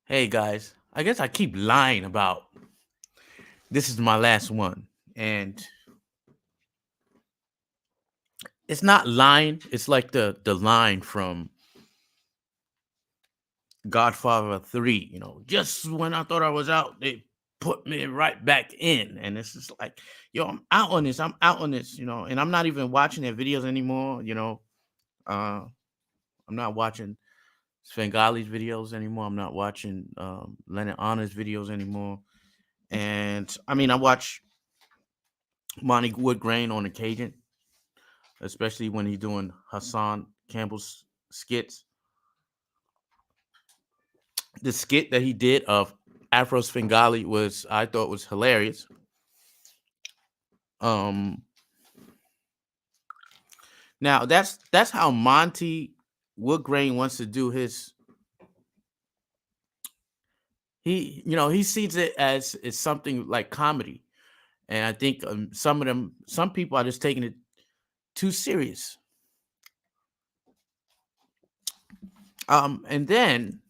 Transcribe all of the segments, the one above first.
Hey guys, I guess I keep lying about this is my last one. And it's not lying, it's like the line from Godfather 3, just when I thought I was out, they put me right back in. And it's just like, yo, I'm out on this, and I'm not even watching their videos anymore. Uh I'm not watching Svengali's videos anymore. I'm not watching Lenon Honors videos anymore. And I mean I watch Monty Woodgrain on occasion, especially when he's doing Hassan Campbell's skits. The skit that he did of Afro Svengali was I thought was hilarious. Um, Now that's how Monty Woodgrain wants to do his. He sees it as it's something like comedy, and I think some people are just taking it too serious. And then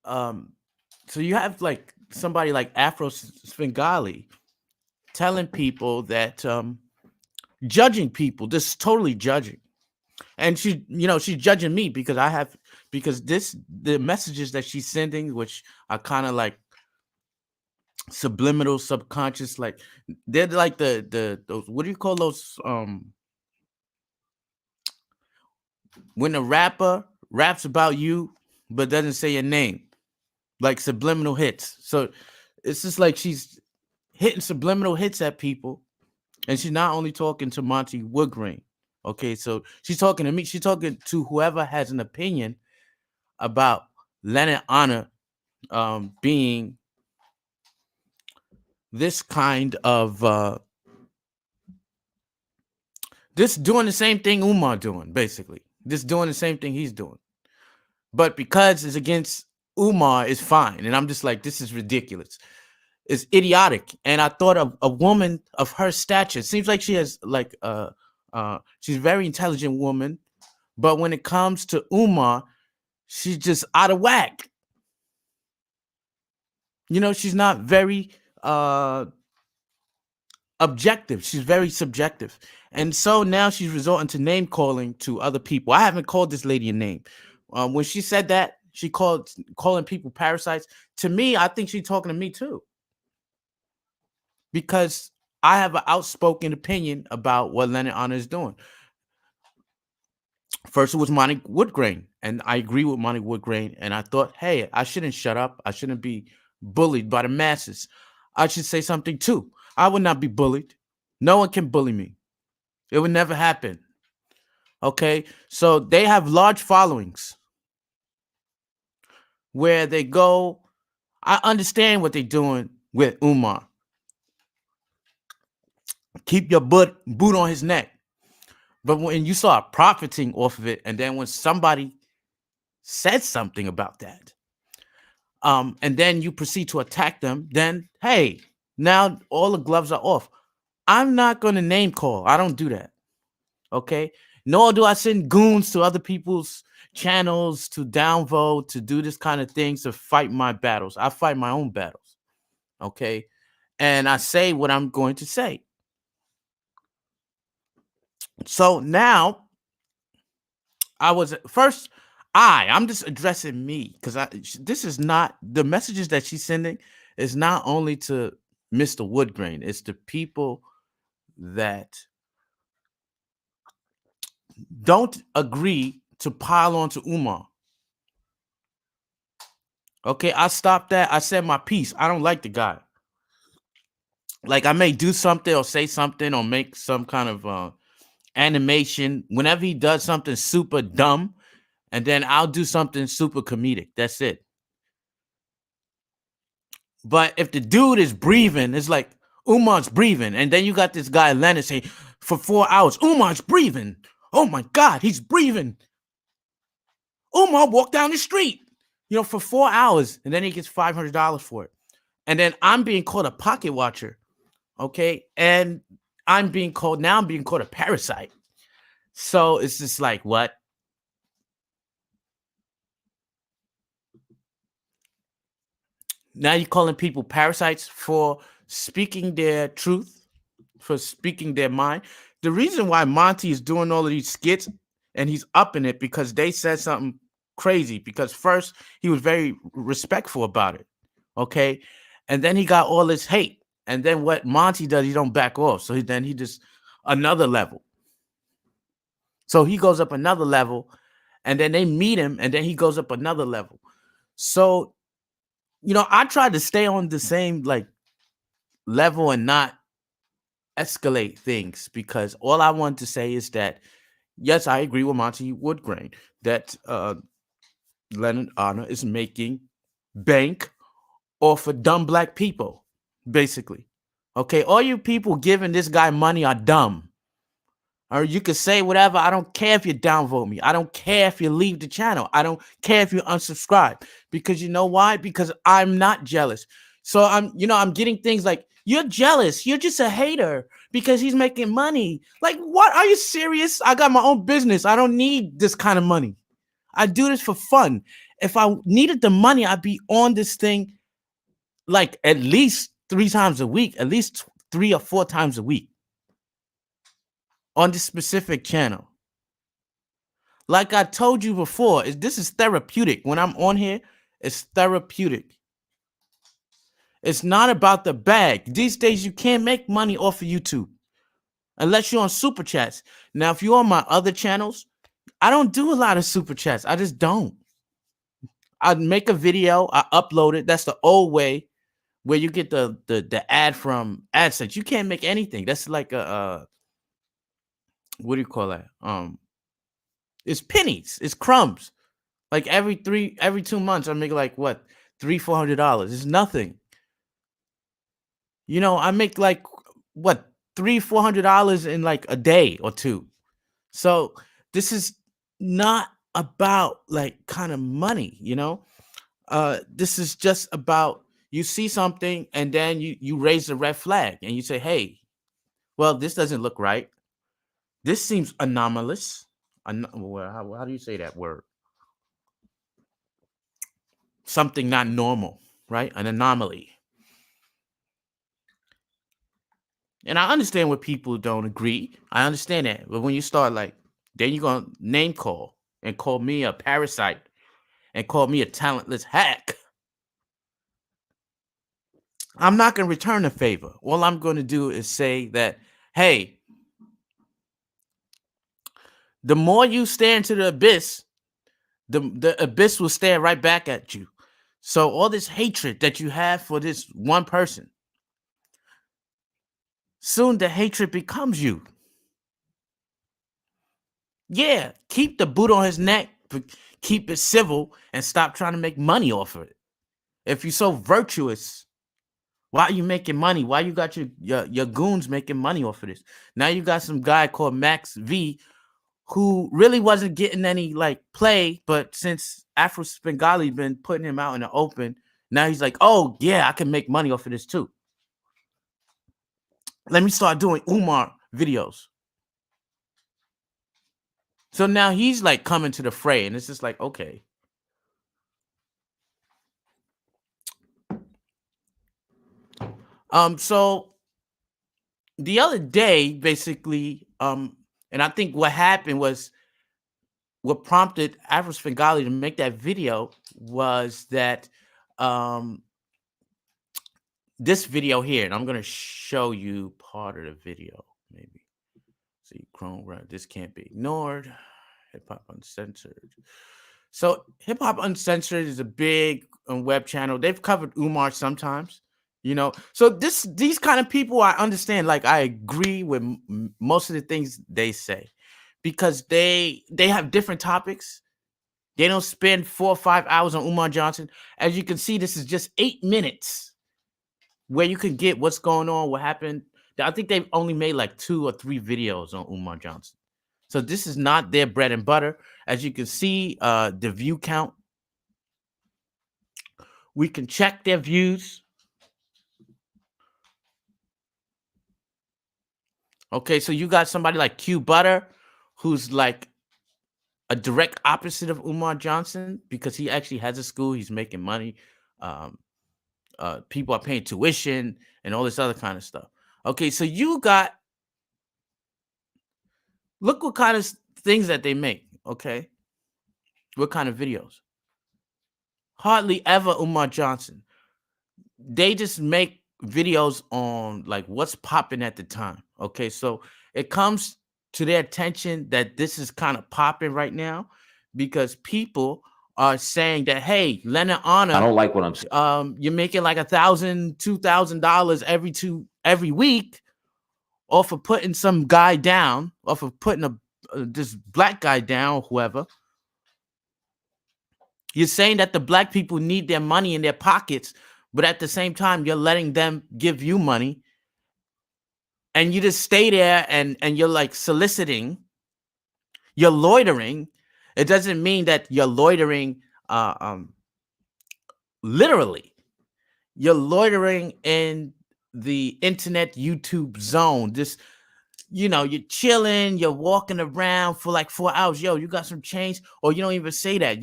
um, so you have like somebody like Afro Svengali telling people that judging people, just totally judging. And she's judging me because because the messages that she's sending, which are kind of like subliminal, subconscious, like they're like the those what do you call those when a rapper raps about you but doesn't say your name, like subliminal hits. So it's just like she's hitting subliminal hits at people. And she's not only talking to Monty Woodgrain. Okay, so she's talking to me. She's talking to whoever has an opinion about Leonard Honor being this kind of this doing the same thing Umar doing, basically. Just doing the same thing he's doing. But because it's against Umar, it's fine. And I'm just like, this is ridiculous. It's idiotic. And I thought of a woman of her stature. It seems like she has like she's a very intelligent woman, but when it comes to Umar, she's just out of whack. She's not very objective. She's very subjective. And so now she's resorting to name calling to other people. I haven't called this lady a name. When she said that, she called calling people parasites. To me, I think she's talking to me too. Because I have an outspoken opinion about what Leonard Honor is doing. First, it was Monty Woodgrain, and I agree with Monty Woodgrain. And I thought, hey, I shouldn't shut up. I shouldn't be bullied by the masses. I should say something too. I would not be bullied. No one can bully me. It would never happen. Okay, so they have large followings where they go. I understand what they're doing with Umar. Keep your boot on his neck. But when you start profiting off of it, and then when somebody says something about that, and then you proceed to attack them, then hey, now all the gloves are off. I'm not going to name call. I don't do that. Okay. Nor do I send goons to other people's channels to downvote, to do this kind of things, to fight my battles. I fight my own battles. Okay. And I say what I'm going to say. So now I was first, I'm just addressing me because this is not the messages that she's sending is not only to Mr. Woodgrain, it's to people that don't agree to pile on to Umar. Okay, I stopped that. I said my piece. I don't like the guy. Like I may do something or say something or make some kind of animation whenever he does something super dumb, and then I'll do something super comedic. That's it. But if the dude is breathing, it's like Umar's breathing, and then you got this guy Leonard saying for 4 hours, Umar's breathing. Oh my God, he's breathing. Umar walked down the street, for 4 hours, and then he gets $500 for it. And then I'm being called a pocket watcher, okay? And I'm being called a parasite. So it's just like, what? Now you're calling people parasites for speaking their truth, for speaking their mind. The reason why Monty is doing all of these skits and he's upping it because they said something crazy. Because first he was very respectful about it, okay, and then he got all this hate, and then what Monty does, he don't back off. So then he just another level. So he goes up another level, and then they meet him, and then he goes up another level. So I tried to stay on the same like level and not escalate things because all I want to say is that yes, I agree with Monty Woodgrain that Leonard Honor is making bank off of dumb black people, basically. Okay, all you people giving this guy money are dumb. Or you can say whatever. I don't care if you downvote me. I don't care if you leave the channel. I don't care if you unsubscribe. Because you know why? Because I'm not jealous. So I'm getting things like, you're jealous. You're just a hater because he's making money. Like, what? Are you serious? I got my own business. I don't need this kind of money. I do this for fun. If I needed the money, I'd be on this thing like at least 3 times a week, at least 3 or 4 times a week on this specific channel. Like I told you before, this is therapeutic. When I'm on here, it's therapeutic. It's not about the bag. These days, you can't make money off of YouTube unless you're on Super Chats. Now, if you're on my other channels, I don't do a lot of Super Chats. I just don't. I'd make a video, I upload it. That's the old way where you get the ad from AdSense. You can't make anything. That's like a what do you call that? It's pennies. It's crumbs. Like every 2 months, I make like what $300-400. It's nothing. I make like what $300-400 in like a day or two. So this is not about like kind of money. This is just about you see something and then you raise the red flag and you say, hey, well, this doesn't look right. This seems anomalous. How do you say that word? Something not normal, right? An anomaly. And I understand when people don't agree. I understand that. But when you start like, then you're going to name call and call me a parasite and call me a talentless hack. I'm not going to return the favor. All I'm going to do is say that, hey, the more you stare into the abyss, the abyss will stare right back at you. So all this hatred that you have for this one person, soon the hatred becomes you. Yeah, keep the boot on his neck, but keep it civil and stop trying to make money off of it. If you're so virtuous, why are you making money? Why you got your goons making money off of this? Now you got some guy called Max V who really wasn't getting any like play, but since Afro Bengali been putting him out in the open, now he's like, oh yeah, I can make money off of this too. Let me start doing Umar videos. So now he's like coming to the fray, and it's just like, okay. So the other day, basically, and I think what happened was what prompted Afro Bengali to make that video was that this video here, and I'm gonna show you part of the video, maybe. See, Chrome, right? This can't be ignored. Hip Hop Uncensored. So Hip Hop Uncensored is a big web channel. They've covered Umar sometimes, So these kind of people, I understand. Like I agree with most of the things they say because they have different topics. They don't spend 4 or 5 hours on Umar Johnson. As you can see, this is just 8 minutes where you can get what's going on, what happened. I think they've only made like 2 or 3 videos on Umar Johnson. So this is not their bread and butter. As you can see, the view count. We can check their views. Okay, so you got somebody like Q Butter, who's like a direct opposite of Umar Johnson because he actually has a school. He's making money. people are paying tuition and all this other kind of stuff. Okay, so you got, look what kind of things that they make. Okay, what kind of videos? Hardly ever Umar Johnson. They just make videos on like what's popping at the time. Okay, so it comes to their attention that this is kind of popping right now because people are saying that, hey, Leonard I Honor, don't like what I'm you're making like $1,000, $2,000 every week off of putting some guy down, off of putting this black guy down, whoever. You're saying that the black people need their money in their pockets, but at the same time, you're letting them give you money, and you just stay there and you're like soliciting, you're loitering. It doesn't mean that you're loitering literally. You're loitering in the internet YouTube zone. Just, you're chilling, you're walking around for like 4 hours. Yo, you got some change? Or you don't even say that.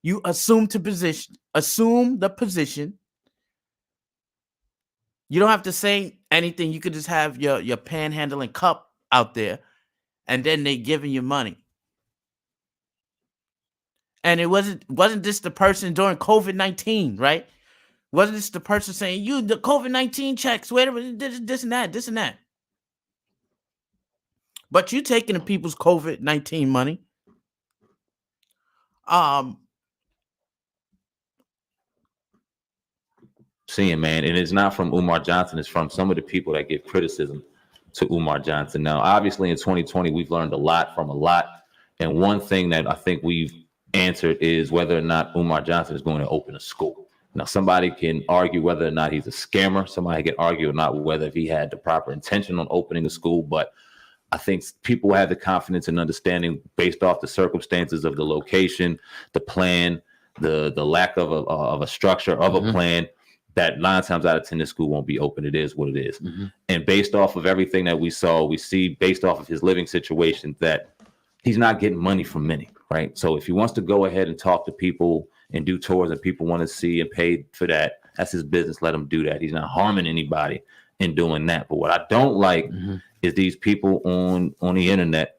You assume the position. You don't have to say anything. You could just have your panhandling cup out there, and then they giving you money. And it wasn't just the person during COVID-19, right? Wasn't this the person saying, you, the COVID-19 checks, wait a minute, this and that. But you taking the people's COVID-19 money. seeing, man, and it's not from Umar Johnson. It's from some of the people that give criticism to Umar Johnson. Now, obviously, in 2020, we've learned a lot from a lot. And one thing that I think we've answered is whether or not Umar Johnson is going to open a school. Now, somebody can argue whether or not he's a scammer. Somebody can argue or not whether if he had the proper intention on opening a school. But I think people have the confidence and understanding based off the circumstances of the location, the plan, the lack of a structure of a plan, that 9 times out of 10, the school won't be open. It is what it is. And based off of everything that we see based off of his living situation that he's not getting money from many, right? So if he wants to go ahead and talk to people and do tours and people want to see and pay for that, that's his business. Let him do that. He's not harming anybody in doing that. But what I don't like is these people on the internet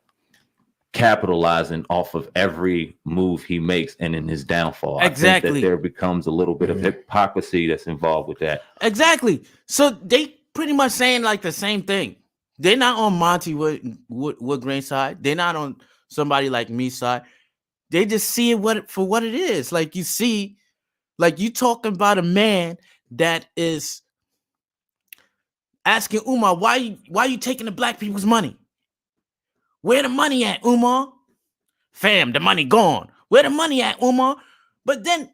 capitalizing off of every move he makes and in his downfall. Exactly. I think that there becomes a little bit of hypocrisy that's involved with that. Exactly. So they pretty much saying like the same thing. They're not on Monty Woodgrain's side. They're not on somebody like me side. They just see it for what it is. Like you see, like you talking about a man that is asking Umar, why you taking the black people's money? Where the money at, Umar? Fam, the money gone. Where the money at, Umar? But then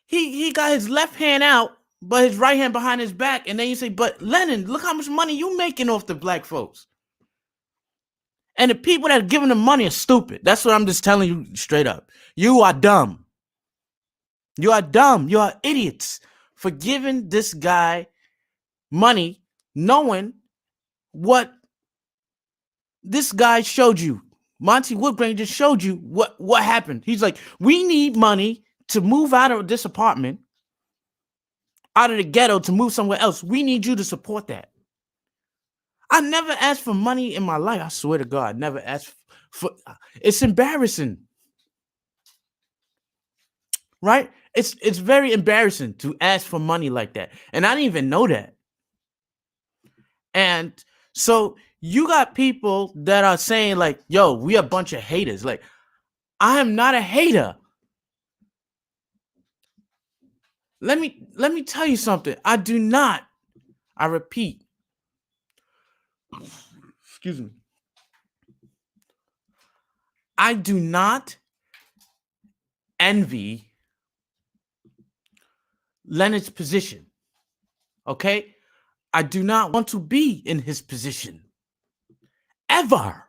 he got his left hand out, but his right hand behind his back. And then you say, but Lenon, look how much money you making off the black folks. And the people that are giving them money are stupid. That's what I'm just telling you straight up. You are dumb. You are dumb. You are idiots for giving this guy money, knowing what this guy showed you. Monty Woodgrain just showed you what happened. He's like, we need money to move out of this apartment, out of the ghetto, to move somewhere else. We need you to support that. I never asked for money in my life. I swear to God, I never asked for. It's embarrassing, right? It's very embarrassing to ask for money like that, and I didn't even know that. And so you got people that are saying like, "Yo, we a bunch of haters." Like, I am not a hater. Let me tell you something. I do not. I repeat. Excuse me. I do not envy Leonard's position. Okay? I do not want to be in his position. Ever.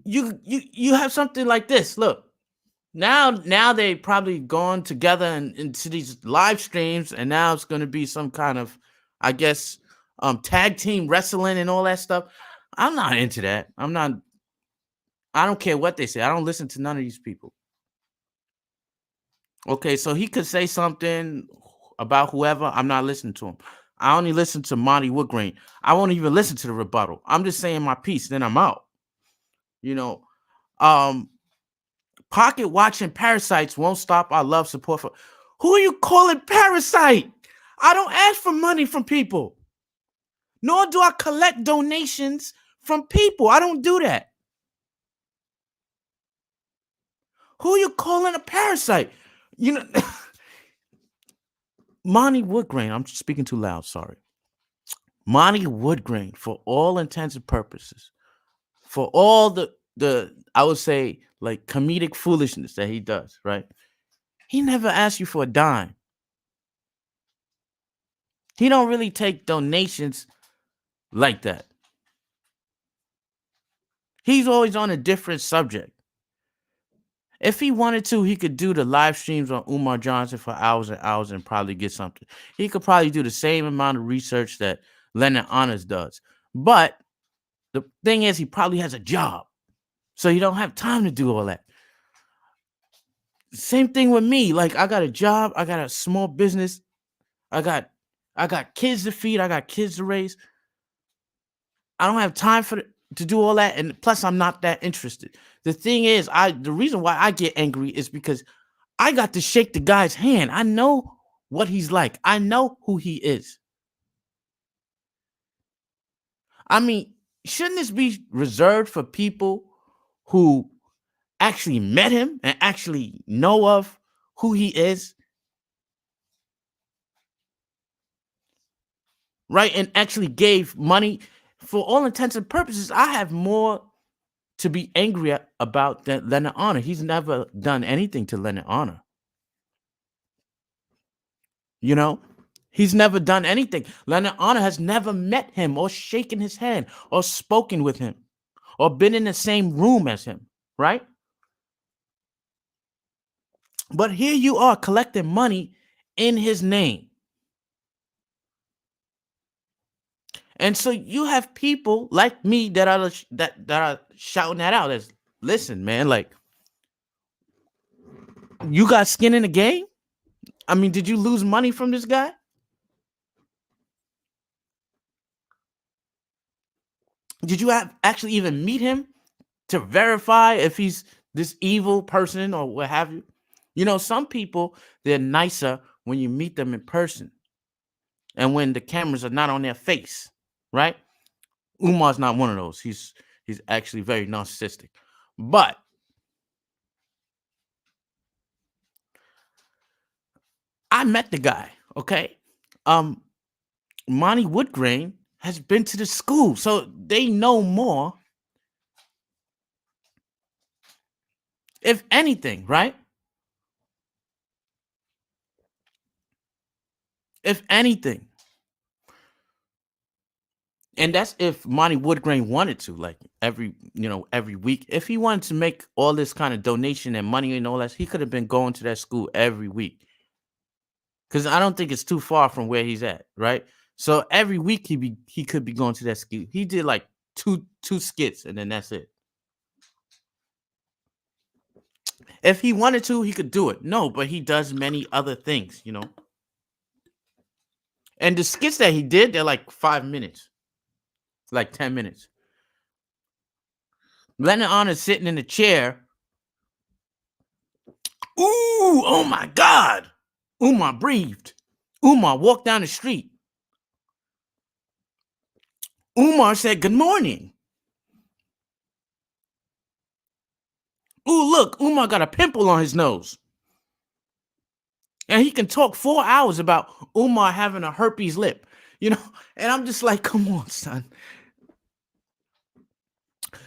You have something like this. Look. Now they probably gone together into these live streams, and now it's gonna be some kind of, I guess, tag team wrestling and all that stuff. I'm not into that. I don't care what they say. I don't listen to none of these people. Okay, so he could say something about whoever. I'm not listening to him. I only listen to Monty Woodgrain. I won't even listen to the rebuttal. I'm just saying my piece, then I'm out. You know, um, pocket watching parasites won't stop our love support for. Who are you calling parasite? I don't ask for money from people, nor do I collect donations from people. I don't do that. Who are you calling a parasite? You know, Monty Woodgrain. I'm speaking too loud. Sorry. Monty Woodgrain, for all intents and purposes, for all the I would say like comedic foolishness that he does, right? He never asks you for a dime. He don't really take donations like that. He's always on a different subject. If he wanted to, he could do the live streams on Umar Johnson for hours and hours and probably get something. He could probably do the same amount of research that Lenon Honors does. But the thing is, he probably has a job. So you don't have time to do all that. Same thing with me. Like I got a job, I got a small business, I got I got kids to feed, I got kids to raise. I don't have time to do all that, and plus I'm not that interested. The thing is, the reason why I get angry is because I got to shake the guy's hand. I know what he's like. I know who he is. I mean, shouldn't this be reserved for people who actually met him and actually know of who he is? Right? And actually gave money. For all intents and purposes, I have more to be angry about than Leonard Honor. He's never done anything to Leonard Honor. You know, he's never done anything. Leonard Honor has never met him or shaken his hand or spoken with him or been in the same room as him, right? But here you are collecting money in his name. And so you have people like me that are shouting that out as, listen, man, like you got skin in the game? I mean, did you lose money from this guy? Did you actually even meet him to verify if he's this evil person or what have you? You know, some people, they're nicer when you meet them in person and when the cameras are not on their face, right? Umar's not one of those. He's actually very narcissistic. But I met the guy, okay? Um Monty Woodgrain has been to the school, so they know more. If anything, right? If anything. And that's if Monty Woodgrain wanted to, like every week. If he wanted to make all this kind of donation and money and all that, he could have been going to that school every week. Because I don't think it's too far from where he's at, right? So every week he could be going to that school. He did like two skits and then that's it. If he wanted to, he could do it. No, but he does many other things. And the skits that he did, they're like 5 minutes, like 10 minutes. Leonard Honor sitting in a chair. Ooh, oh my God. Umar breathed. Umar walked down the street. Umar said, good morning. Ooh, look, Umar got a pimple on his nose. And he can talk 4 hours about Umar having a herpes lip, and I'm just like, come on, son.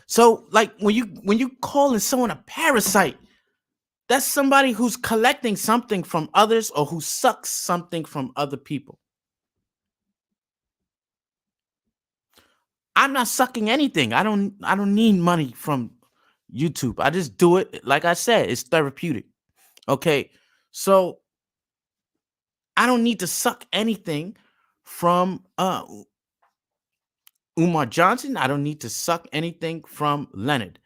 So, like, when you calling someone a parasite, that's somebody who's collecting something from others or who sucks something from other people. I'm not sucking anything. I don't need money from YouTube. I just do it. Like I said, it's therapeutic. Okay. So I don't need to suck anything from Umar Johnson. I don't need to suck anything from Leonard.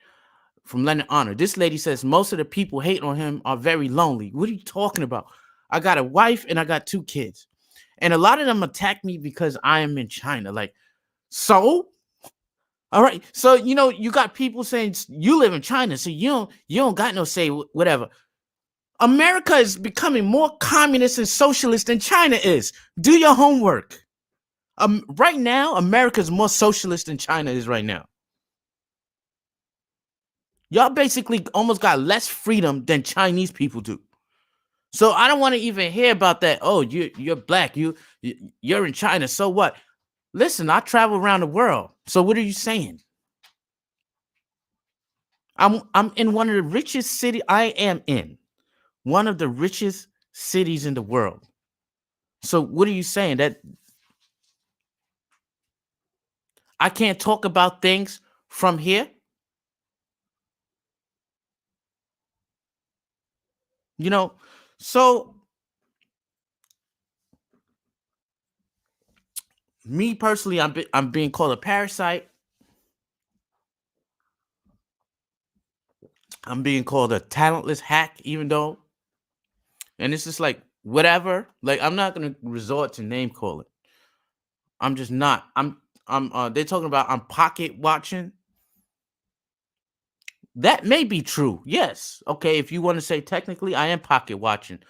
from Lenon Honor. This lady says most of the people hating on him are very lonely. What are you talking about? I got a wife and I got 2 kids. And a lot of them attack me because I am in China. Like, so? All right. So, you got people saying you live in China, so you don't got no say, whatever. America is becoming more communist and socialist than China is. Do your homework. Right now, America is more socialist than China is right now. Y'all basically almost got less freedom than Chinese people do. So I don't want to even hear about that. Oh, you're black. You're in China. So what? Listen, I travel around the world. So what are you saying? I'm in one of the richest cities. I am in one of the richest cities in the world. So what are you saying? That I can't talk about things from here? So me personally, I'm being called a parasite. I'm being called a talentless hack, even though, and it's just like whatever. Like, I'm not gonna resort to name calling. I'm just not. I'm they're talking about I'm pocket watching. That may be true. Yes. Okay, if you want to say technically, I am pocket watching.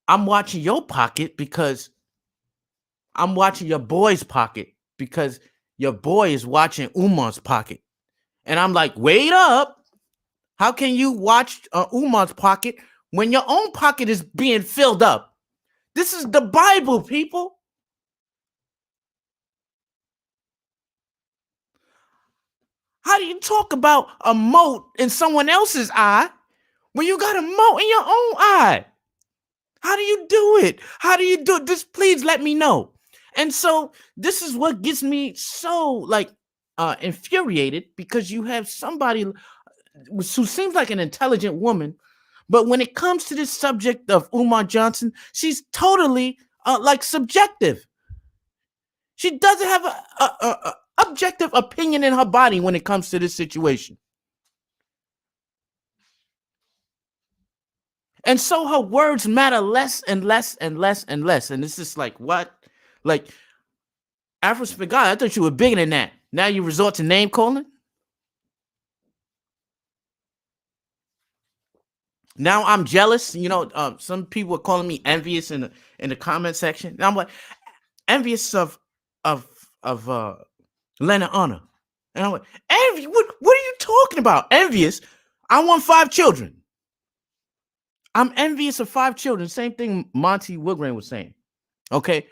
I'm watching your pocket because I'm watching your boy's pocket because your boy is watching Umar's pocket. And I'm like, wait up. How can you watch Umar's pocket when your own pocket is being filled up? This is the Bible, people. How do you talk about a mote in someone else's eye when you got a mote in your own eye? How do you do it? How do you do it? Just please let me know. And so this is what gets me so like infuriated, because you have somebody who seems like an intelligent woman, but when it comes to this subject of Umar Johnson, she's totally like subjective. She doesn't have a objective opinion in her body when it comes to this situation. And so her words matter less and less and less and less. And it's just like, what? Like, Afro Spaghetti, I thought you were bigger than that. Now you resort to name calling? Now I'm jealous. Some people are calling me envious in the comment section. Now I'm like, envious of Leonard Honor. And I'm like, envy? What are you talking about? Envious? I want 5 children. I'm envious of 5 children. Same thing Monty Woodgrain was saying. Okay.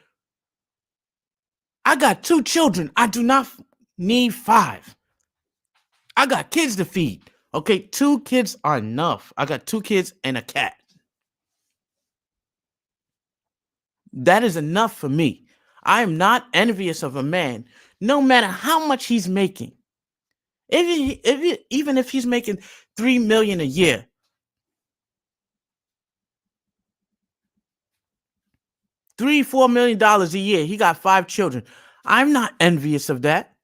I got 2 children. I do not need 5. I got kids to feed. Okay. 2 kids are enough. I got 2 kids and a cat. That is enough for me. I am not envious of a man, no matter how much he's making. Even if he's making $3 million a year, $3-4 million a year, he got 5 children. I'm not envious of that.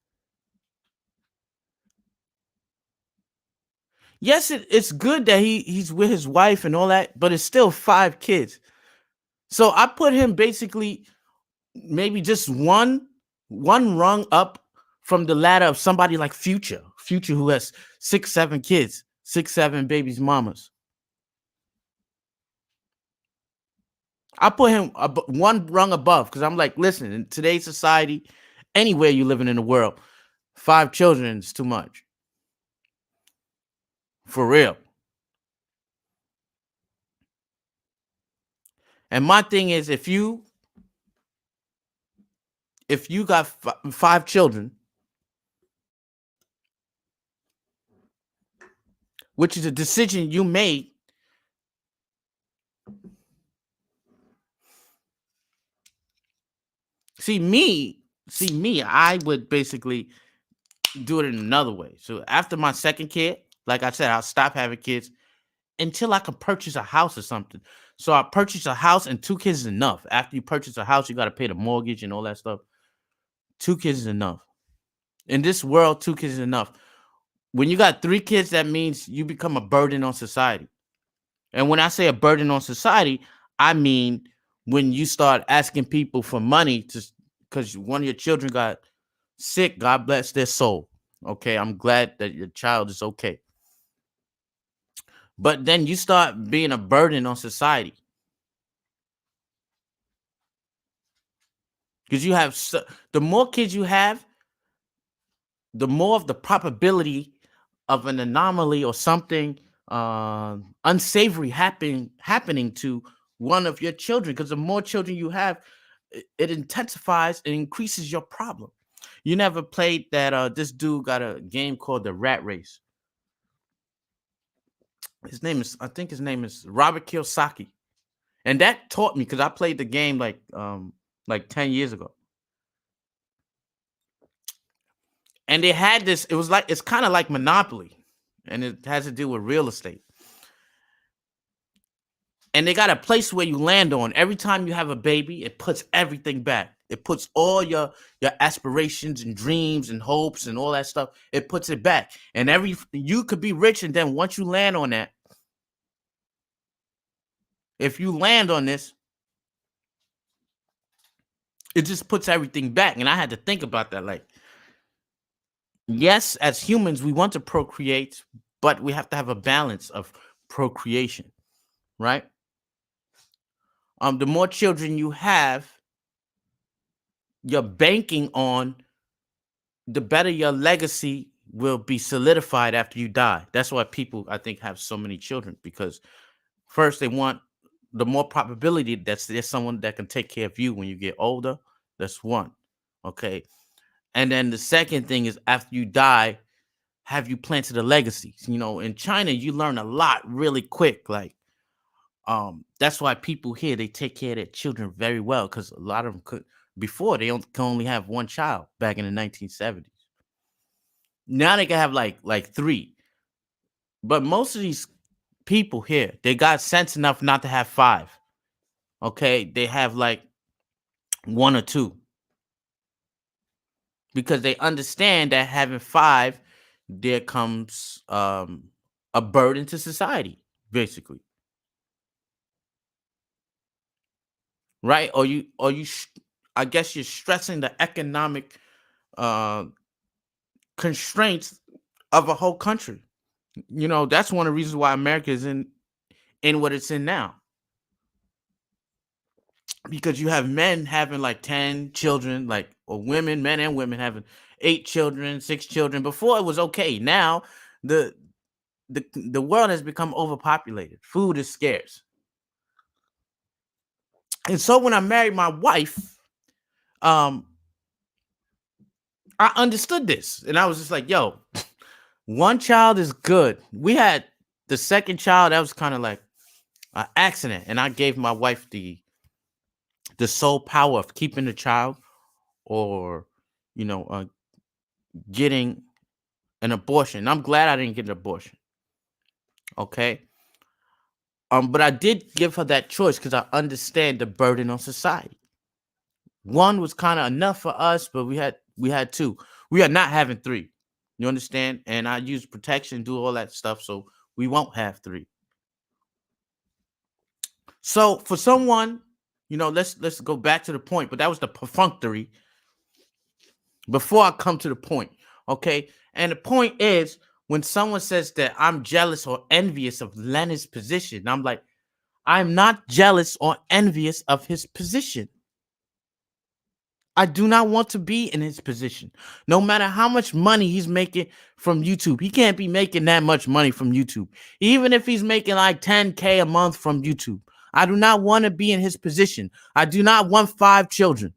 Yes, it's good that he's with his wife and all that, but it's still 5 kids. So I put him basically maybe just one rung up from the ladder of somebody like Future, who has 6-7 kids, 6-7 babies' mamas. I put him one rung above because I'm like, listen, in today's society, anywhere you're living in the world, 5 children is too much. For real. And my thing is, if you got 5 children, which is a decision you made, see me, I would basically do it in another way. So after my second kid, like I said, I'll stop having kids until I can purchase a house or something. So I purchase a house, and 2 kids is enough. After you purchase a house, you got to pay the mortgage and all that stuff. 2 kids is enough. In this world, 2 kids is enough. When you got 3 kids, that means you become a burden on society. And when I say a burden on society, I mean when you start asking people for money to because one of your children got sick, God bless their soul. Okay, I'm glad that your child is okay. But then you start being a burden on society because the more kids you have, the more of the probability of an anomaly or something unsavory happening to one of your children. Because the more children you have, it intensifies and increases your problem. You never played that? This dude got a game called the Rat Race. I think his name is Robert Kiyosaki, and that taught me because I played the game like 10 years ago. And they had this. It was like it's kind of like Monopoly, and it has to do with real estate. And they got a place where you land on. Every time you have a baby, it puts everything back. It puts all your aspirations and dreams and hopes and all that stuff. It puts it back. And you could be rich, and then once you land on that, if you land on this, it just puts everything back. And I had to think about that. Like, yes, as humans, we want to procreate, but we have to have a balance of procreation, right? The more children you have, you're banking on the better your legacy will be solidified after you die. That's why people, I think, have so many children because first they want the more probability that there's someone that can take care of you when you get older. That's one. Okay. And then the second thing is after you die, have you planted a legacy? In China, you learn a lot really quick. Like, that's why people here they take care of their children very well because a lot of them could before they could only have one child back in the 1970s. Now they can have like three. But most of these people here, they got sense enough not to have five. Okay, they have like one or two because they understand that having five, there comes a burden to society, basically, right? I guess you're stressing the economic uh, constraints of a whole country. That's one of the reasons why America is in what it's in now. Because you have men having like 10 children, like or men and women having 8 children, 6 children. Before it was okay. Now the the world has become overpopulated. Food is scarce. And so when I married my wife, um, I understood this. And I was just like, yo, one child is good. We had the second child, that was kind of like an accident. And I gave my wife the sole power of keeping the child or, you know, uh, getting an abortion. I'm glad I didn't get an abortion. Okay. But I did give her that choice because I understand the burden on society. One was kind of enough for us, but we had two. We are not having three. You understand? And I use protection, do all that stuff, so we won't have three. So for someone, let's go back to the point. But that was the perfunctory. Before I come to the point, okay? And the point is when someone says that I'm jealous or envious of Lenon's position, I'm like, I'm not jealous or envious of his position. I do not want to be in his position. No matter how much money he's making from YouTube, he can't be making that much money from YouTube. Even if he's making like 10K a month from YouTube, I do not want to be in his position. I do not want 5 children.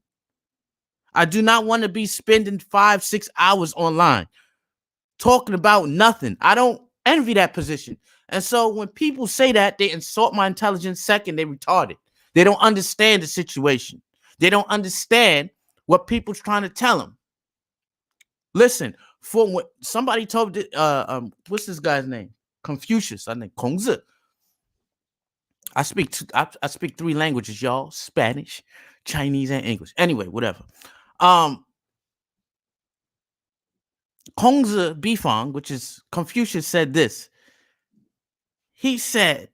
I do not want to be spending 5-6 hours online talking about nothing. I don't envy that position. And so when people say that, they insult my intelligence. Second, they retarded. They don't understand the situation. They don't understand what people's trying to tell them. Listen, for what somebody told, what's this guy's name? Confucius, I think, Kongzi. I speak 3 languages, y'all: Spanish, Chinese, and English. Anyway, whatever. Um, Kongzi Bifang, which is Confucius, said this. He said,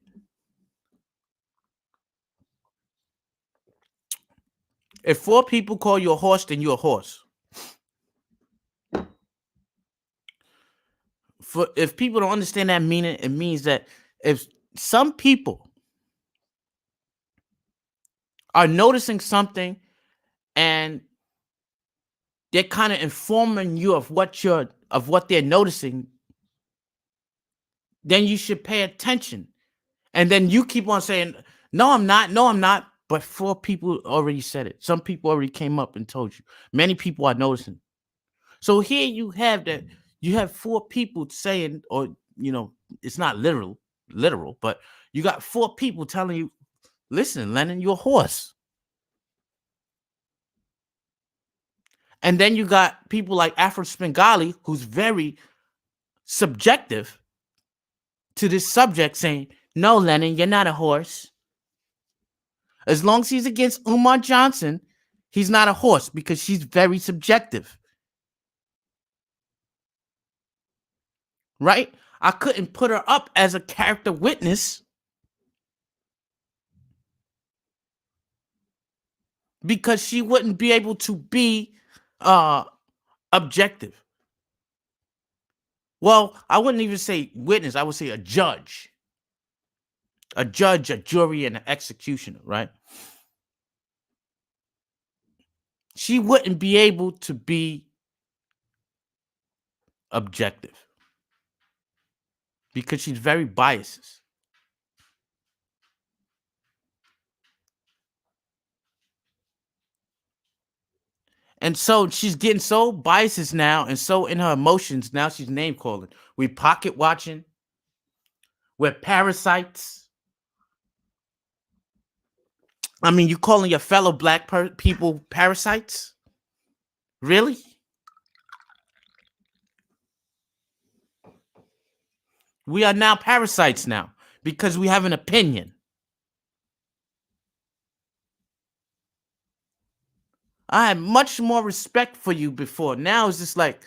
if 4 people call you a horse, then you're a horse. If people don't understand that meaning, it means that if some people are noticing something and they're kind of informing you of what they're noticing, then you should pay attention. And then you keep on saying, no, I'm not. No, I'm not. But 4 people already said it. Some people already came up and told you. Many people are noticing. So here you have that. You have 4 people saying, or it's not literal, but you got 4 people telling you, listen, Lenon, you're a horse. And then you got people like Afro Spengali, who's very subjective to this subject, saying, no, Lenon, you're not a horse. As long as he's against Umar Johnson, he's not a horse because she's very subjective. Right? I couldn't put her up as a character witness because she wouldn't be able to be objective. Well, I wouldn't even say witness. I would say a judge. A judge, a jury, and an executioner, right? She wouldn't be able to be objective because she's very biased. And so she's getting so biased now and so in her emotions. Now she's name calling. We pocket watching. We're parasites. I mean, you calling your fellow black people parasites? Really? We are now parasites now because we have an opinion. I had much more respect for you before. Now it's just like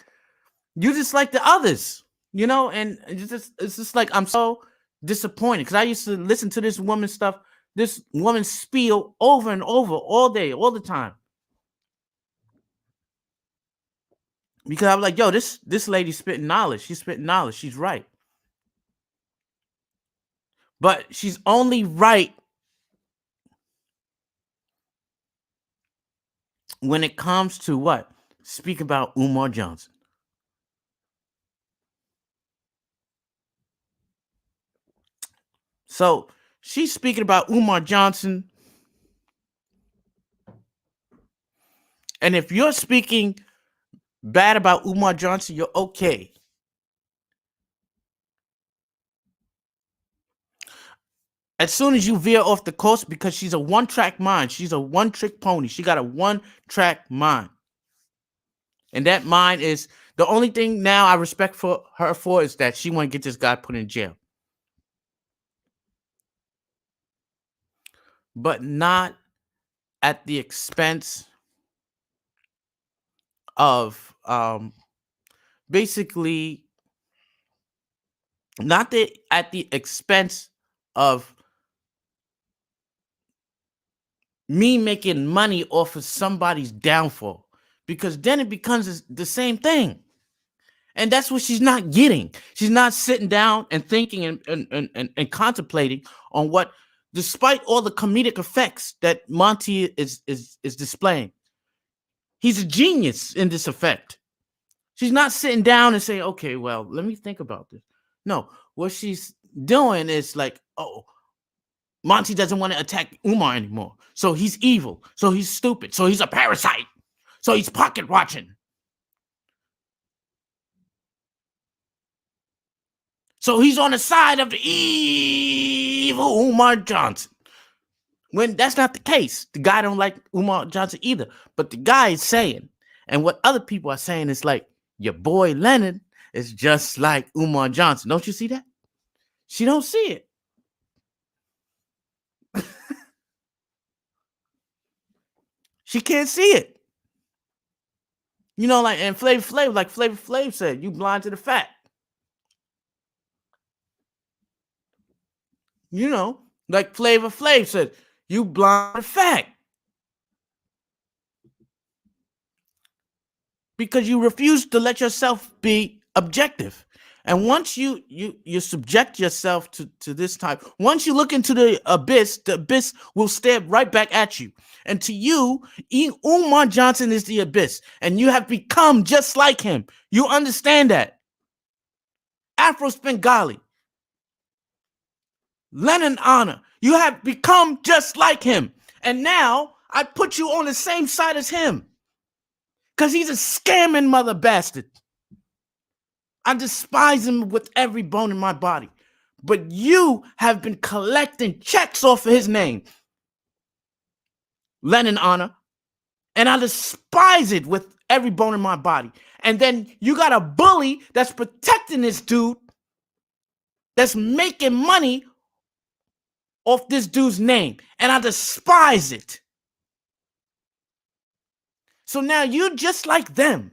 you just like the others, and it's just like I'm so disappointed because I used to listen to this woman's stuff, this woman spiel over and over all day, all the time. Because I'm like, yo, this lady spitting knowledge. She's spitting knowledge. She's right. But she's only right when it comes to what? Speak about Umar Johnson. So she's speaking about Umar Johnson. And if you're speaking bad about Umar Johnson, you're okay. As soon as you veer off the course, because she's a one-track mind, she's a one-trick pony. She got a one-track mind. And that mind is the only thing now I respect for her for is that she want to get this guy put in jail. But not at the expense of basically not at the expense of me making money off of somebody's downfall, because then it becomes the same thing. And that's what she's not getting. She's not sitting down and thinking and contemplating on what, despite all the comedic effects that Monty is displaying, he's a genius in this effect. She's not sitting down and saying, okay, well, let me think about this. No, what she's doing is like, oh, Monty doesn't want to attack Umar anymore. So he's evil. So he's stupid. So he's a parasite. So he's pocket watching. So he's on the side of the evil Umar Johnson. When that's not the case. The guy don't like Umar Johnson either. But the guy is saying, and what other people are saying is like, your boy Lenon is just like Umar Johnson. Don't you see that? She don't see it. She can't see it. You know, like, and Flavor Flav, like Flavor Flav said, you blind to the fact. You know, like Flavor Flav said, you blind to the fact. Because you refuse to let yourself be objective. And once you subject yourself to this type, once you look into the abyss will stare right back at you. And to you, Umar Johnson is the abyss, and you have become just like him. You understand that. Afro Spengali, Lenon Honor, you have become just like him. And now I put you on the same side as him. Because he's a scamming mother bastard. I despise him with every bone in my body. But you have been collecting checks off of his name, Lenon Honor. And I despise it with every bone in my body. And then you got a bully that's protecting this dude, that's making money off this dude's name. And I despise it. So now you're just like them.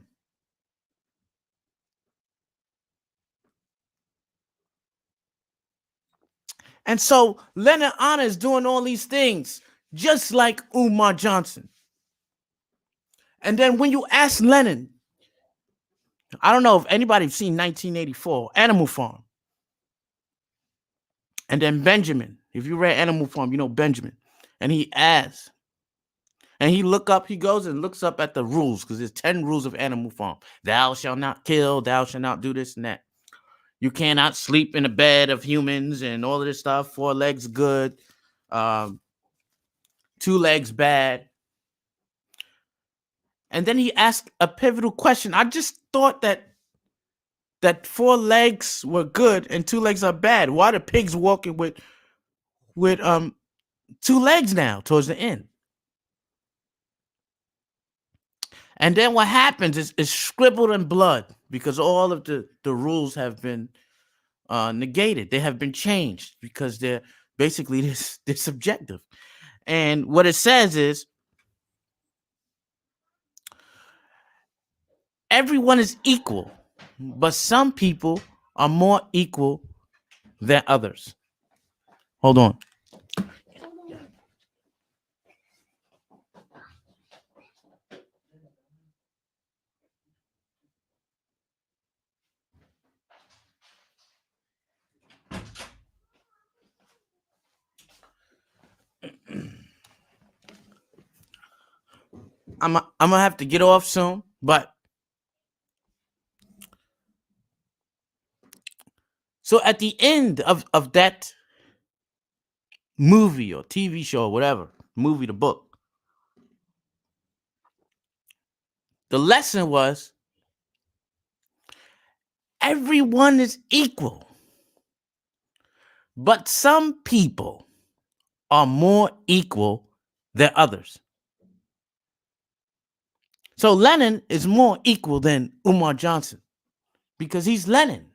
And so Leonard Honor is doing all these things just like Umar Johnson. And then when you ask Lenon, I don't know if anybody's seen 1984, Animal Farm. And then Benjamin, if you read Animal Farm, you know Benjamin. And he asks, and he goes and looks up at the rules, because there's 10 rules of Animal Farm. Thou shalt not kill, thou shalt not do this and that. You cannot sleep in a bed of humans and all of this stuff. 4 legs good, 2 legs bad. And then he asked a pivotal question. I just thought that 4 legs were good and 2 legs are bad. Why are the pigs walking with 2 legs now towards the end? And then what happens is scribbled in blood, because all of the rules have been negated. They have been changed because they're basically they're subjective. And what it says is everyone is equal, but some people are more equal than others. Hold on. I'm gonna have to get off soon, but so at the end of that movie or TV show or whatever, movie, the book, the lesson was everyone is equal, but some people are more equal than others. So Lenon is more equal than Umar Johnson because he's Lenon.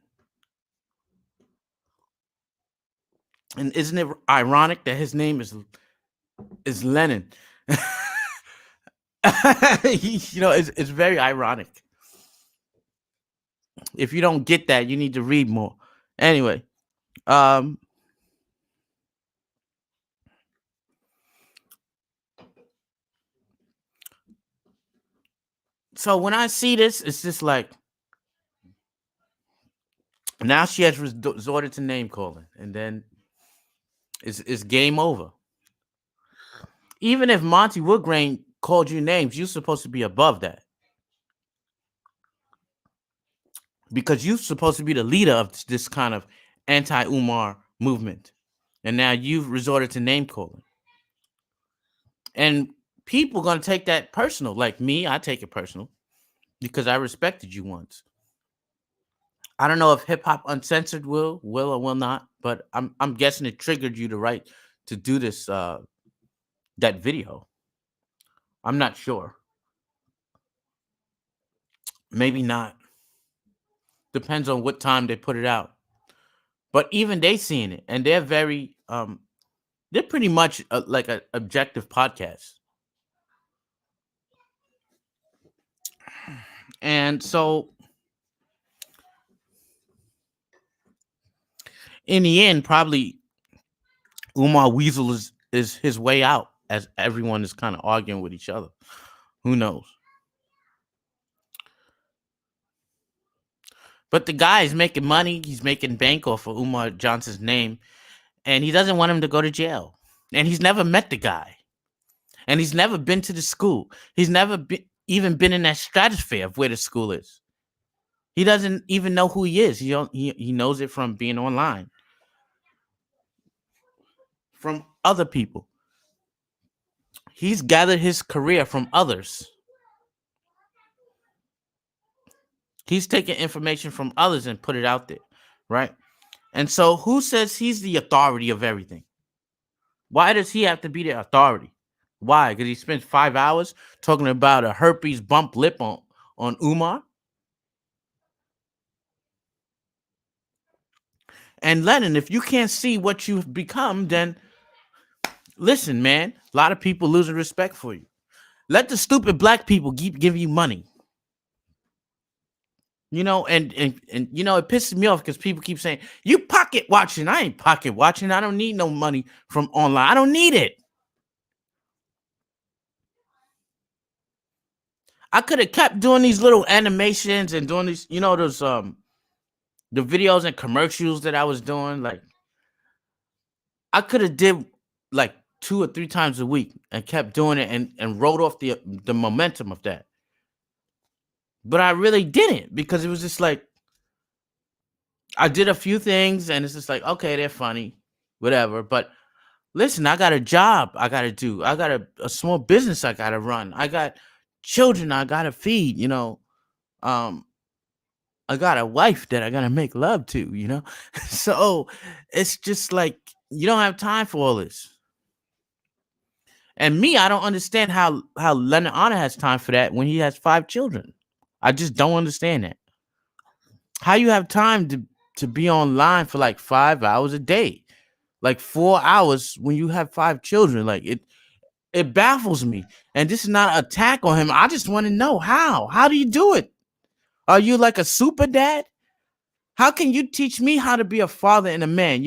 And isn't it ironic that his name is Lenon? It's very ironic. If you don't get that, you need to read more. Anyway, so when I see this, it's just like now she has resorted to name calling, and then it's game over. Even if Monty Woodgrain called you names, you're supposed to be above that, because you're supposed to be the leader of this kind of anti-Umar movement, and now you've resorted to name calling, and people are gonna take that personal. Like me, I take it personal because I respected you once. I don't know if Hip Hop Uncensored will or will not, but I'm guessing it triggered you to do this that video. I'm not sure. Maybe not. Depends on what time they put it out. But even they seeing it, and they're very they're pretty much like an objective podcast. And so in the end, probably Umar Weasel is his way out, as everyone is kind of arguing with each other. Who knows? But the guy is making money. He's making bank off of Umar Johnson's name, and he doesn't want him to go to jail. And he's never met the guy, and he's never been to the school. He's never even been in that stratosphere of where the school is. He doesn't even know who he is. He knows it from being online, from other people. He's gathered his career from others. He's taken information from others and put it out there, right? And so who says he's the authority of everything? Why does he have to be the authority? Why? Because he spent 5 hours talking about a herpes bump lip on Umar? And Lenon, if you can't see what you've become, then listen, man, a lot of people losing respect for you. Let the stupid black people keep giving you money. And it pisses me off because people keep saying, you pocket watching. I ain't pocket watching. I don't need no money from online. I don't need it. I could have kept doing these little animations and doing these, those the videos and commercials that I was doing. Like I could have did like 2 or 3 times a week and kept doing it and wrote off the momentum of that. But I really didn't, because it was just like I did a few things and it's just like, okay, they're funny, whatever. But listen, I got a job I got to do. I got a small business I got to run. I got children I got to feed, Um, I got a wife that I got to make love to. So it's just like you don't have time for all this. And me, I don't understand how Leonard Honor has time for that when he has 5 children. I just don't understand that. How you have time to be online for like 5 hours a day, like 4 hours when you have 5 children? Like it baffles me. And this is not an attack on him. I just want to know how. How do you do it? Are you like a super dad? How can you teach me how to be a father and a man?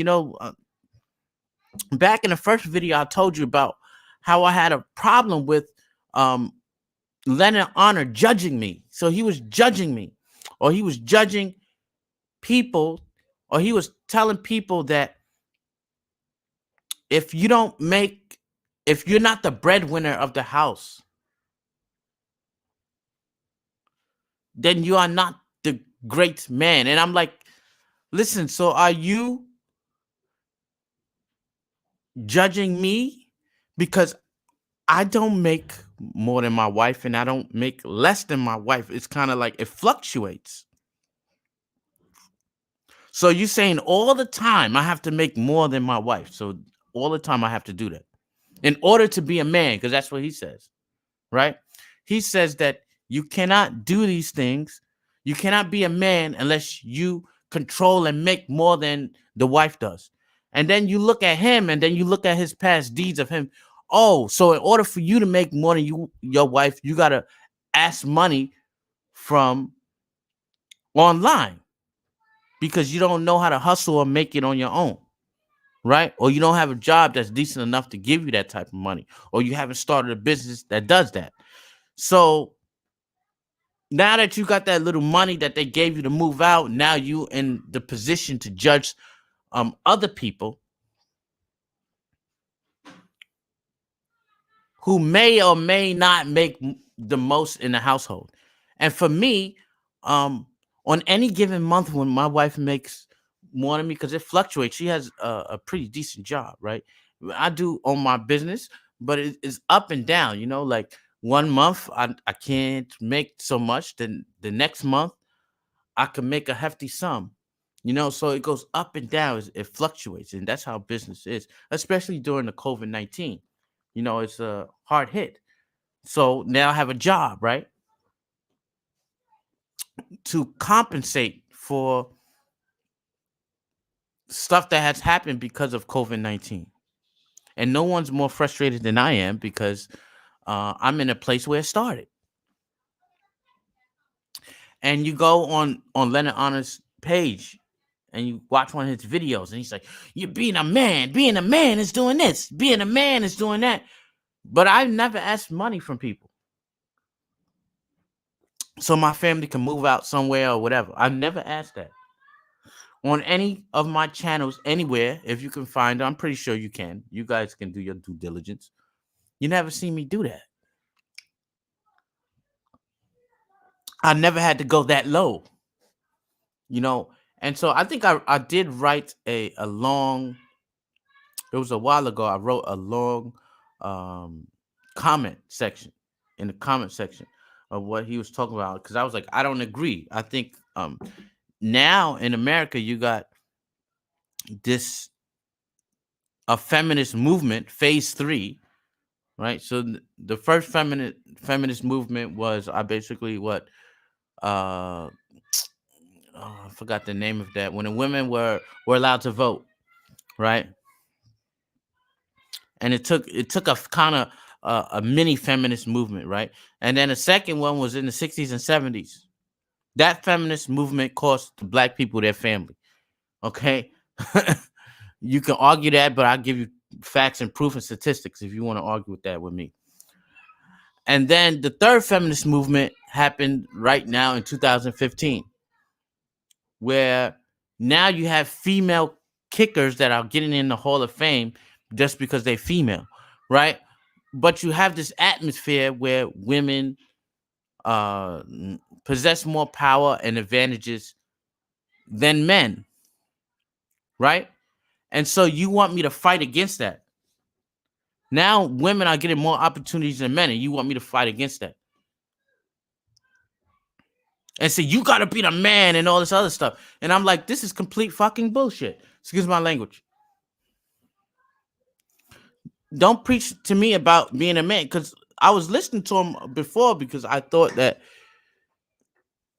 Back in the first video, I told you about how I had a problem with um Leonard Honor judging me. So he was judging me, or he was judging people, or he was telling people that if you don't make, if you're not the breadwinner of the house, then you are not the great man. And I'm like, listen, so are you judging me because I don't make more than my wife and I don't make less than my wife? It's kind of like it fluctuates. So you're saying all the time I have to make more than my wife. So all the time I have to do that in order to be a man, because that's what he says, right? He says that you cannot do these things. You cannot be a man unless you control and make more than the wife does. And then you look at him and then you look at his past deeds of him. Oh, so in order for you to make more than your wife, you got to ask money from online because you don't know how to hustle or make it on your own, right? Or you don't have a job that's decent enough to give you that type of money, or you haven't started a business that does that. So now that you got that little money that they gave you to move out, now you in the position to judge other people who may or may not make the most in the household. And for me, on any given month when my wife makes more than me, because it fluctuates, she has a pretty decent job, right? I do own my business, but it's up and down, like 1 month I can't make so much, then the next month I can make a hefty sum. So it goes up and down, it fluctuates, and that's how business is, especially during the COVID-19. It's a hard hit. So now I have a job, right? To compensate for stuff that has happened because of COVID-19. And no one's more frustrated than I am because I'm in a place where it started. and you go on Leonard Honor's page and you watch one of his videos, and he's like, "You're being a man. Being a man is doing this. Being a man is doing that." But I never asked money from people, so my family can move out somewhere or whatever. I never asked that on any of my channels anywhere. If you can find it, I'm pretty sure you can. You guys can do your due diligence. You never see me do that. I never had to go that low, you know. And so I think I did write a long. It was a while ago. I wrote a long um, comment section in the comment section of what he was talking about, because I was like, I don't agree. I think now in America you got this a feminist movement, phase 3, right? So the first feminist movement was basically what uh I forgot the name of that, when the women were allowed to vote, right? And it took a kind of a mini feminist movement, right? And then the second one was in the 60s and 70s. That feminist movement cost the black people their family. Okay. You can argue that, but I'll give you facts and proof and statistics if you want to argue with that with me. And then the third feminist movement happened right now in 2015, where now you have female kickers that are getting in the Hall of Fame just because they're female, right? But you have this atmosphere where women uh, possess more power and advantages than men, right? And so you want me to fight against that. Now women are getting more opportunities than men, and you want me to fight against that and say you gotta be the man and all this other stuff. And I'm like, this is complete fucking bullshit. Excuse my language. Don't preach to me about being a man, because I was listening to him before because I thought that,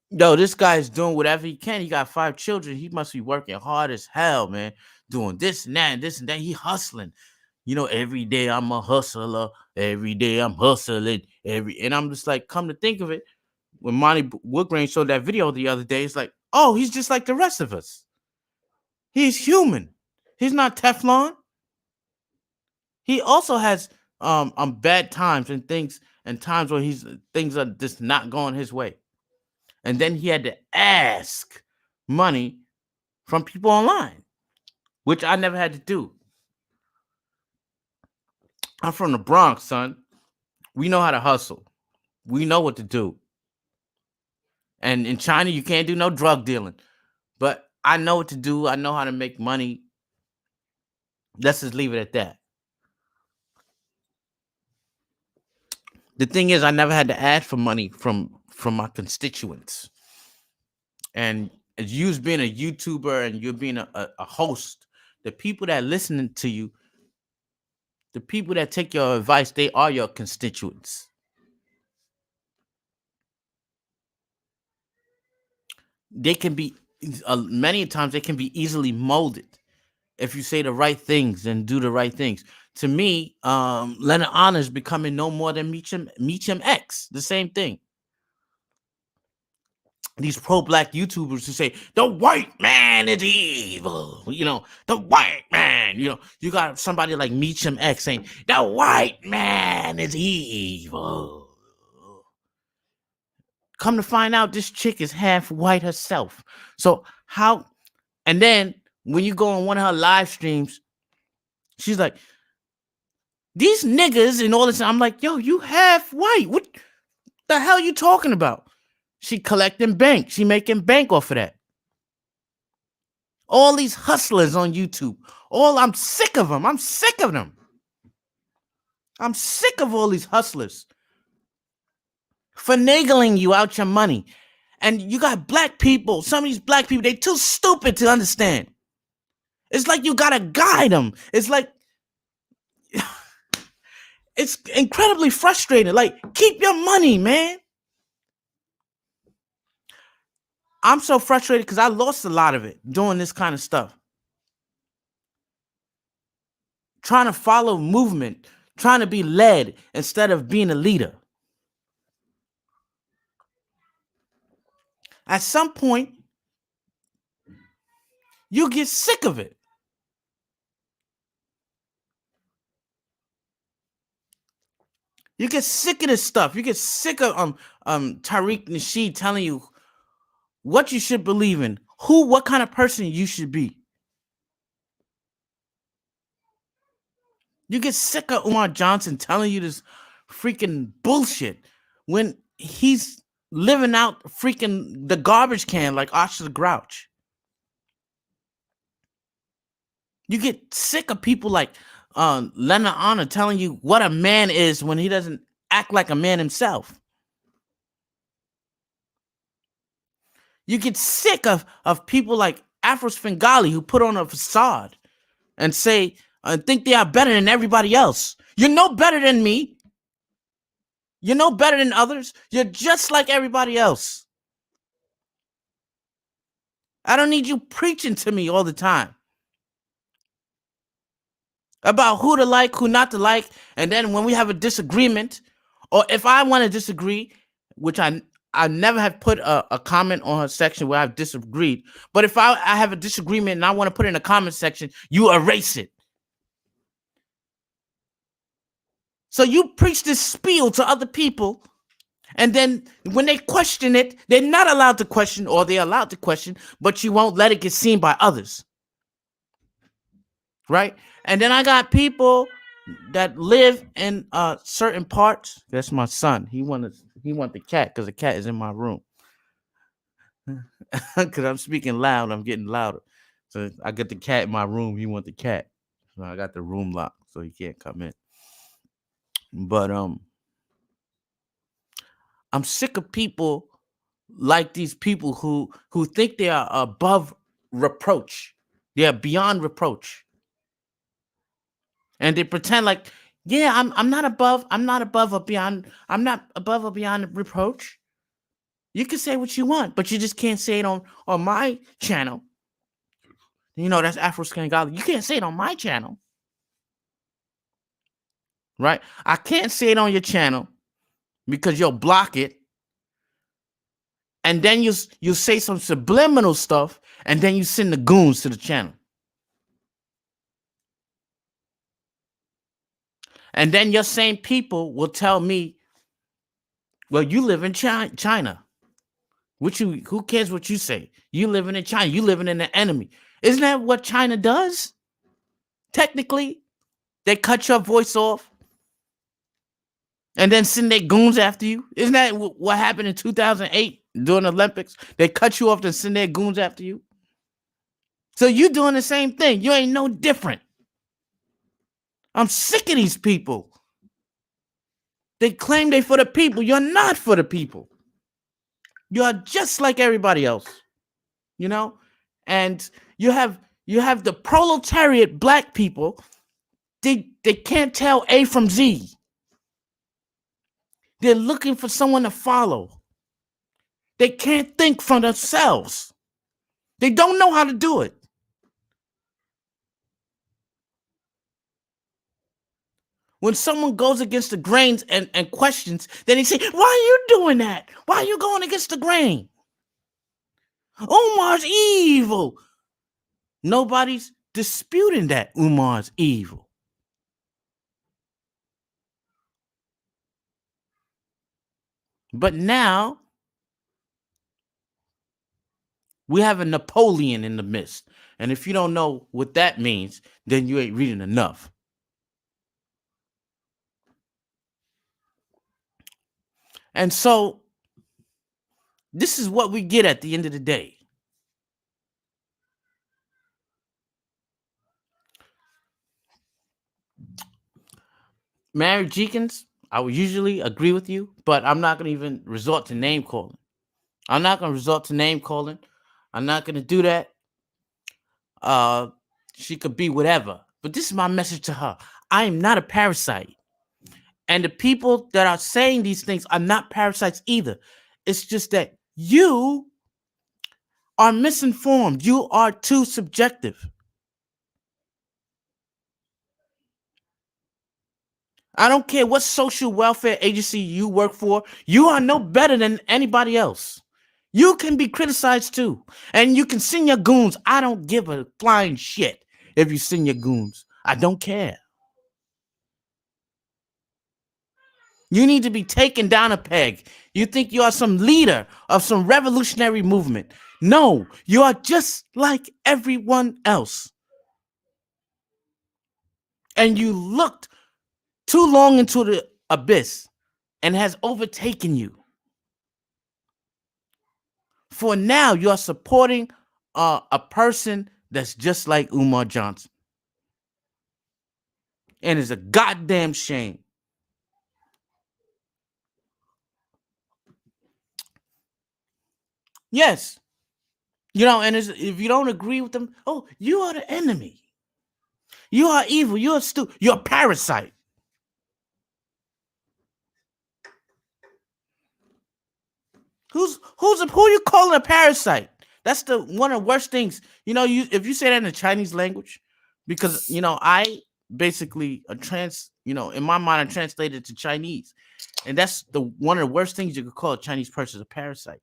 yo, this guy's doing whatever he can. He got 5 children. He must be working hard as hell, man. Doing this and that and this and that. He hustling. You know, every day I'm a hustler. Every day I'm hustling. And I'm just like, come to think of it, when Monty Woodgrain showed that video the other day, it's like, oh, he's just like the rest of us. He's human. He's not Teflon. He also has bad times and things, and times where things are just not going his way. And then he had to ask money from people online, which I never had to do. I'm from the Bronx, son. We know how to hustle. We know what to do. And in China, you can't do no drug dealing. But I know what to do. I know how to make money. Let's just leave it at that. The thing is, I never had to ask for money from my constituents. And as you being a YouTuber and you're being a host, the people that listening to you, the people that take your advice, they are your constituents. They can be many times they can be easily molded if you say the right things and do the right things. To me, Leonard Honor is becoming no more than Meechum X. The same thing. These pro-black YouTubers who say the white man is evil, the white man. You got somebody like Meechum X saying the white man is evil. Come to find out, this chick is half white herself. So how? And then when you go on one of her live streams, she's like, these niggas and all this. I'm like, yo, you half white. What the hell are you talking about? She collecting bank. She making bank off of that. All these hustlers on YouTube. I'm sick of them. I'm sick of them. I'm sick of all these hustlers finagling you out your money. And you got black people. Some of these black people, they too stupid to understand. It's like you gotta guide them. It's like, it's incredibly frustrating. Like, keep your money, man. I'm so frustrated because I lost a lot of it doing this kind of stuff. Trying to follow movement, trying to be led instead of being a leader. At some point, you get sick of it. You get sick of this stuff. You get sick of Tariq Nasheed telling you what you should believe in, what kind of person you should be. You get sick of Umar Johnson telling you this freaking bullshit when he's living out freaking the garbage can like Oscar the Grouch. You get sick of people like Lenon telling you what a man is when he doesn't act like a man himself. You get sick of people like Afro Svengali who put on a facade and say think they are better than everybody else. You're no better than me. You're no better than others. You're just like everybody else. I don't need you preaching to me all the time about who to like, who not to like, and then when we have a disagreement, or if I want to disagree, which I never have put a comment on her section where I've disagreed, but if I have a disagreement and I want to put it in a comment section, you erase it. So you preach this spiel to other people, and then when they question it, they're not allowed to question, or they're allowed to question, but you won't let it get seen by others. Right? And then I got people that live in certain parts. That's my son. He want the cat because the cat is in my room. Because I'm speaking loud, I'm getting louder. So I get the cat in my room. He want the cat. So I got the room locked, so he can't come in. But I'm sick of people like these people who think they are above reproach. They are beyond reproach. And they pretend like, yeah, I'm not above or beyond reproach. You can say what you want, but you just can't say it on my channel. You know, that's Afro Scangali. You can't say it on my channel. Right? I can't say it on your channel because you'll block it. And then you say some subliminal stuff, and then you send the goons to the channel. And then your same people will tell me, well, you live in China. Who cares what you say? You living in China. You living in the enemy. Isn't that what China does? Technically, they cut your voice off and then send their goons after you. Isn't that what happened in 2008 during the Olympics? They cut you off and send their goons after you. So you doing the same thing. You ain't no different. I'm sick of these people. They claim they for the people. You're not for the people. You're just like everybody else. You know? And you have the proletariat black people. They can't tell A from Z. They're looking for someone to follow. They can't think for themselves. They don't know how to do it. When someone goes against the grains and questions, then they say, why are you doing that? Why are you going against the grain? Umar's evil. Nobody's disputing that Umar's evil. But now we have a Napoleon in the midst. And if you don't know what that means, then you ain't reading enough. And so this is what we get at the end of the day. Mary Jenkins, I would usually agree with you, but I'm not going to even resort to name calling. I'm not going to resort to name calling. I'm not going to do that. She could be whatever. But this is my message to her. I am not a parasite. And the people that are saying these things are not parasites either. It's just that you are misinformed. You are too subjective. I don't care what social welfare agency you work for. You are no better than anybody else. You can be criticized too. And you can send your goons. I don't give a flying shit if you send your goons. I don't care. You need to be taken down a peg. You think you are some leader of some revolutionary movement. No, you are just like everyone else. And you looked too long into the abyss and has overtaken you. For now, you are supporting a person that's just like Umar Johnson. And it's a goddamn shame. Yes. And if you don't agree with them, oh, you are the enemy. You are evil. You're you're a parasite. Who are you calling a parasite? That's one of the worst things. If you say that in the Chinese language, because I basically in my mind I translated to Chinese, and that's one of the worst things you could call a Chinese person, a parasite.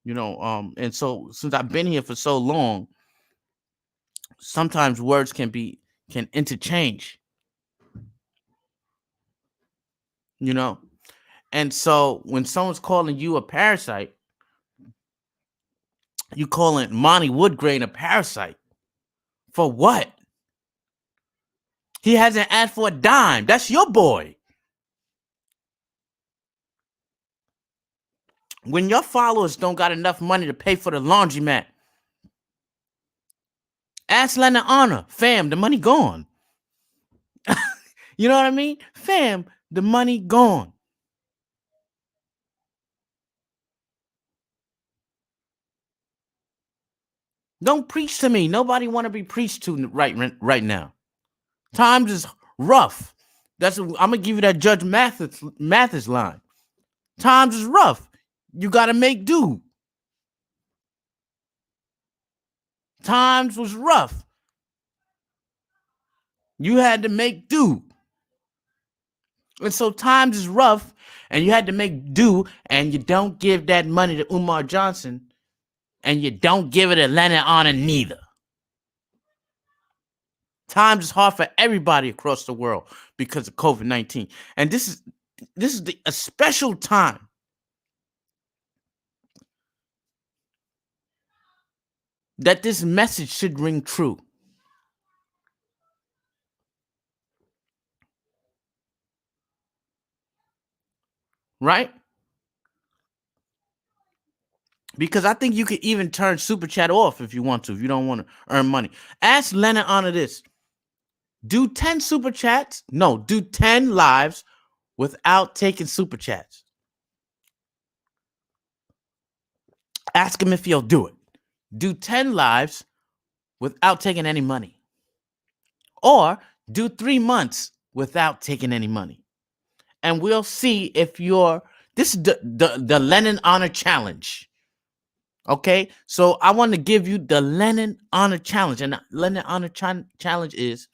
And so since I've been here for so long, sometimes words can interchange. And so when someone's calling you a parasite, you calling Monty Woodgrain a parasite for what? He hasn't asked for a dime. That's your boy. When your followers don't got enough money to pay for the laundromat, ask Lenon Honor, fam, the money gone. You know what I mean? Fam, the money gone. Don't preach to me. Nobody want to be preached to right now. Times is rough. I'm gonna give you that Judge Mathis line. Times is rough. You gotta make do. Times was rough. You had to make do. And so times is rough, and you had to make do, and you don't give that money to Umar Johnson, and you don't give it to Lenon Honor neither. Times is hard for everybody across the world because of COVID-19. And this is a special time that this message should ring true. Right? Because I think you could even turn Super Chat off if you want to, if you don't want to earn money. Ask Lenon Honor this. Do 10 Super Chats? No, do 10 lives without taking Super Chats. Ask him if he'll do it. Do 10 lives without taking any money. Or do 3 months without taking any money. And we'll see if this is the Lenon Honor Challenge. Okay? So I want to give you the Lenon Honor Challenge. And the Lenon Honor Challenge is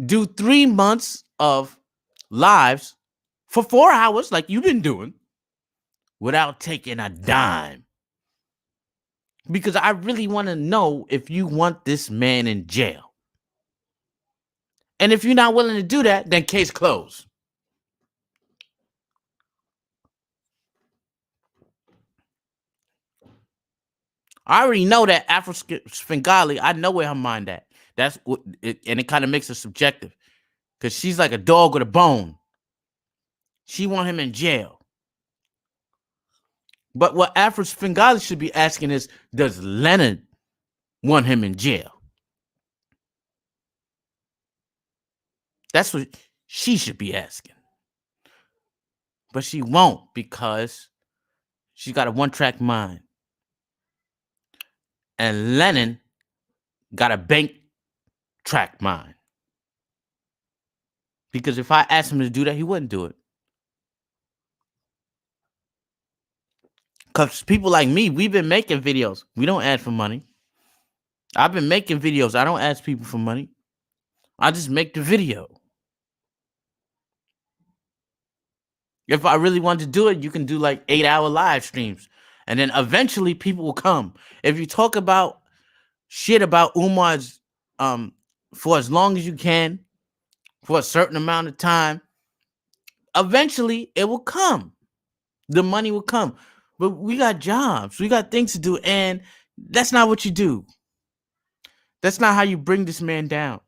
do 3 months of lives for 4 hours like you've been doing without taking a dime. Because I really want to know if you want this man in jail. And if you're not willing to do that, then case closed. I already know that Afro Svengali, I know where her mind at. That's what and it kind of makes it subjective. Because she's like a dog with a bone. She want him in jail. But what Afro Svengali should be asking is, does Lenon want him in jail? That's what she should be asking. But she won't because she's got a one-track mind. And Lenon got a bank track mind. Because if I asked him to do that, he wouldn't do it. Because people like me, we've been making videos. We don't ask for money. I've been making videos. I don't ask people for money. I just make the video. If I really wanted to do it, you can do like 8-hour live streams. And then eventually people will come. If you talk about shit about Umar's for as long as you can, for a certain amount of time, eventually it will come. The money will come. But we got jobs, we got things to do, and that's not what you do. That's not how you bring this man down.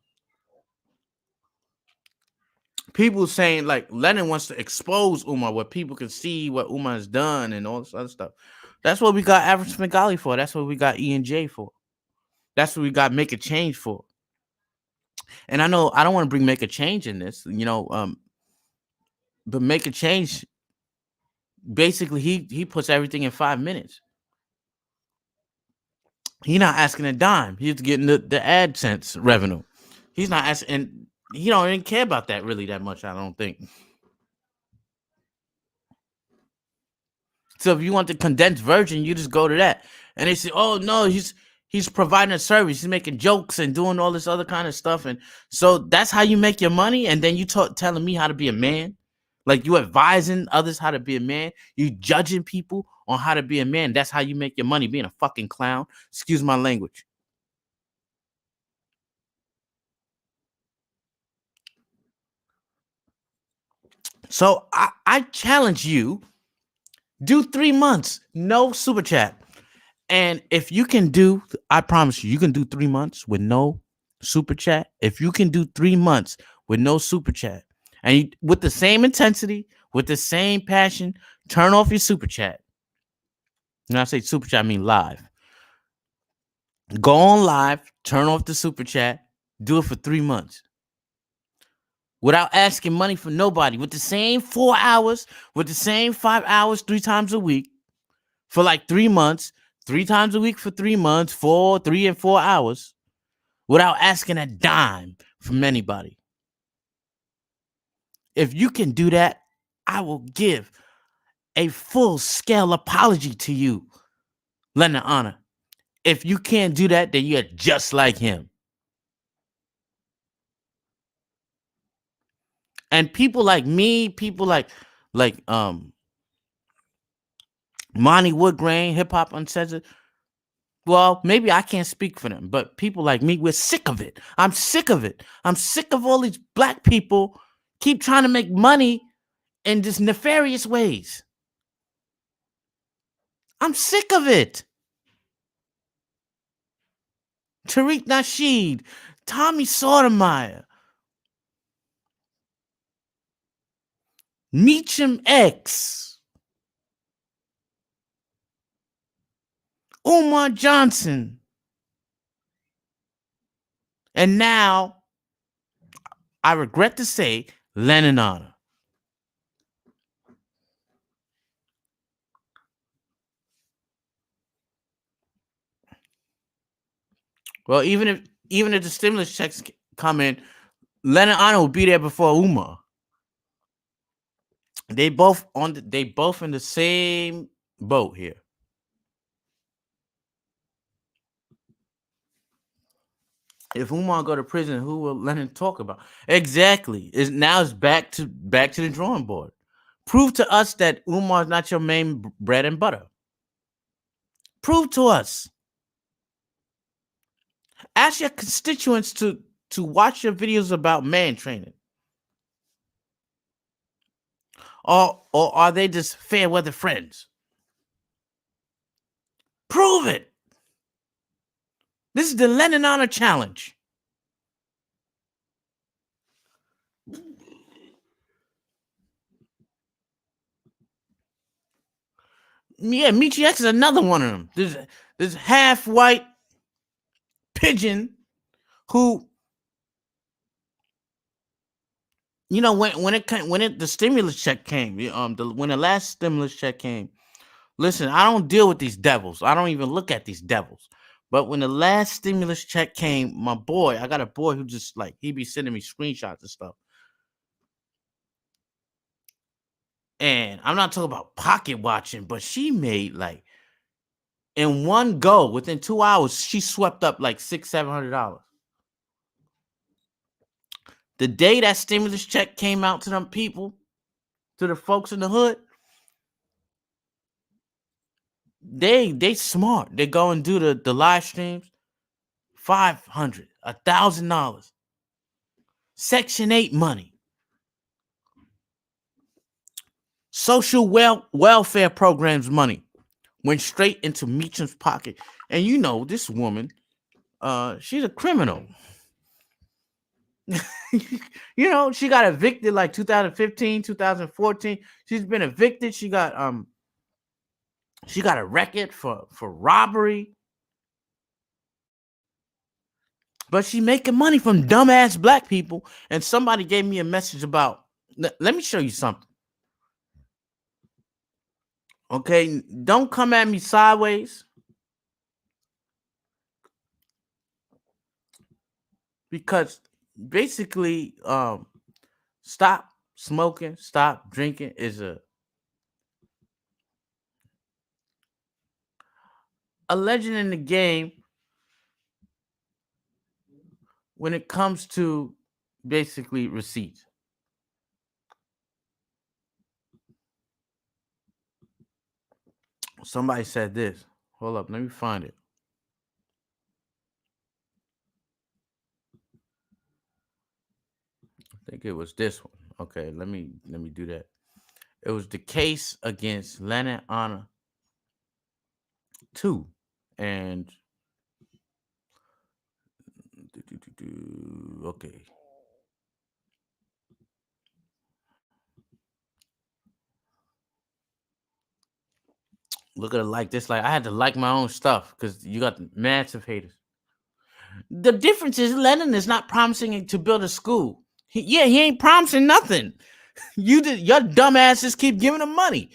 People saying like Lenon wants to expose Umar, where people can see what Umar has done and all this other stuff. That's what we got Average Svengali for. That's what we got E&J for. That's what we got Make a Change for. And I know I don't want to bring Make a Change in this, but Make a Change, basically he puts everything in 5 minutes. He's not asking a dime. He's getting the AdSense revenue. He's not asking, and he don't even care about that really that much, I don't think. So if you want the condensed version, you just go to that. And they say, oh no, he's providing a service, he's making jokes and doing all this other kind of stuff. And so that's how you make your money. And then you telling me how to be a man. Like you advising others how to be a man. You judging people on how to be a man. That's how you make your money, being a fucking clown. Excuse my language. So I challenge you, do 3 months, no super chat. And if you can do, I promise you, you can do 3 months with no super chat. If you can do 3 months with no super chat, and you, with the same intensity, with the same passion, turn off your super chat. When I say super chat, I mean live. Go on live, turn off the super chat, do it for 3 months. Without asking money for nobody, with the same 4 hours, with the same 5 hours, 3 times a week, for like 3 months, 3 times a week for 3 months, 3 and 4 hours, without asking a dime from anybody. If you can do that, I will give a full-scale apology to you, Lenon Honor. If you can't do that, then you're just like him. And people like me, people like Monty Woodgrain, Hip Hop Uncensored. Well, maybe I can't speak for them, but people like me, we're sick of it. I'm sick of it. I'm sick of all these black people keep trying to make money in just nefarious ways. I'm sick of it. Tariq Nasheed, Tommy Sotomayor, Meacham X, Umar Johnson, and now, I regret to say, Lenon Honor. Well, even if the stimulus checks come in, Lenon Honor will be there before Umar. They both in the same boat here. If Umar go to prison, who will Lenon talk about? Exactly. It's back to the drawing board. Prove to us that Umar is not your main bread and butter. Prove to us. Ask your constituents to watch your videos about man training. Or are they just fair weather friends? Prove it. This is the Lenon Honor Challenge. Yeah, Michi X is another one of them. This half white pigeon who, you know, when the stimulus check came, when the last stimulus check came. Listen, I don't deal with these devils. I don't even look at these devils. But when the last stimulus check came, my boy, I got a boy who just like, he be sending me screenshots and stuff. And I'm not talking about pocket watching, but she made like, in one go, within 2 hours, she swept up like $600-700. The day that stimulus check came out to them people, to the folks in the hood, they smart. They go and do the live streams. $500, $1,000. Section 8 money. Social welfare programs money went straight into Meacham's pocket. And you know, this woman, she's a criminal. You know, she got evicted like 2015, 2014. She's been evicted. She got a record for robbery. But she making money from dumbass black people. And somebody gave me a message about, let me show you something. Okay, don't come at me sideways. Because basically, stop smoking, stop drinking is a legend in the game when it comes to basically receipts. Somebody said this. Hold up, let me find it. I think it was this one. Okay, let me do that. It was the case against Lenon Honor 2. And okay. Look at it like this. Like I had to like my own stuff because you got massive haters. The difference is Lenon is not promising to build a school. He ain't promising nothing. Your dumb asses keep giving him money.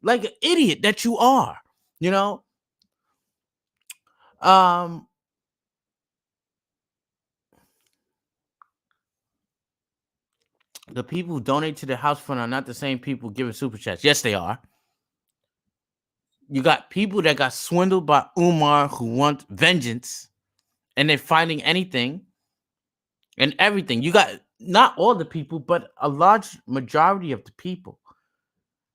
Like an idiot that you are, you know? The people who donate to the house fund are not the same people giving super chats. Yes, they are. You got people that got swindled by Umar who want vengeance and they're finding anything and everything. You got not all the people, but a large majority of the people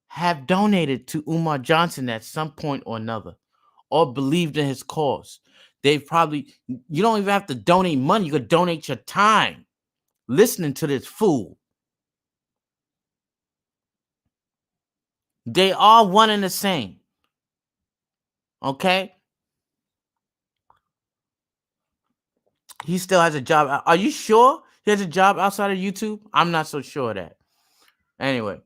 have donated to Umar Johnson at some point or another or believed in his cause. They've probably, you don't even have to donate money. You could donate your time listening to this fool. They are one and the same. Okay? He still has a job. Are you sure he has a job outside of YouTube? I'm not so sure of that. Anyway.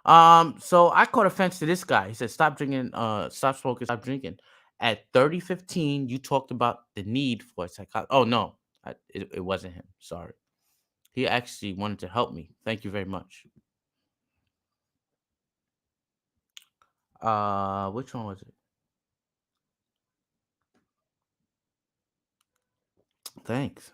So I caught offense to this guy. He said, stop drinking, stop smoking, stop drinking. At 30:15, you talked about the need for a psychologist. Oh, no, it wasn't him. Sorry. He actually wanted to help me. Thank you very much. Which one was it? Thanks.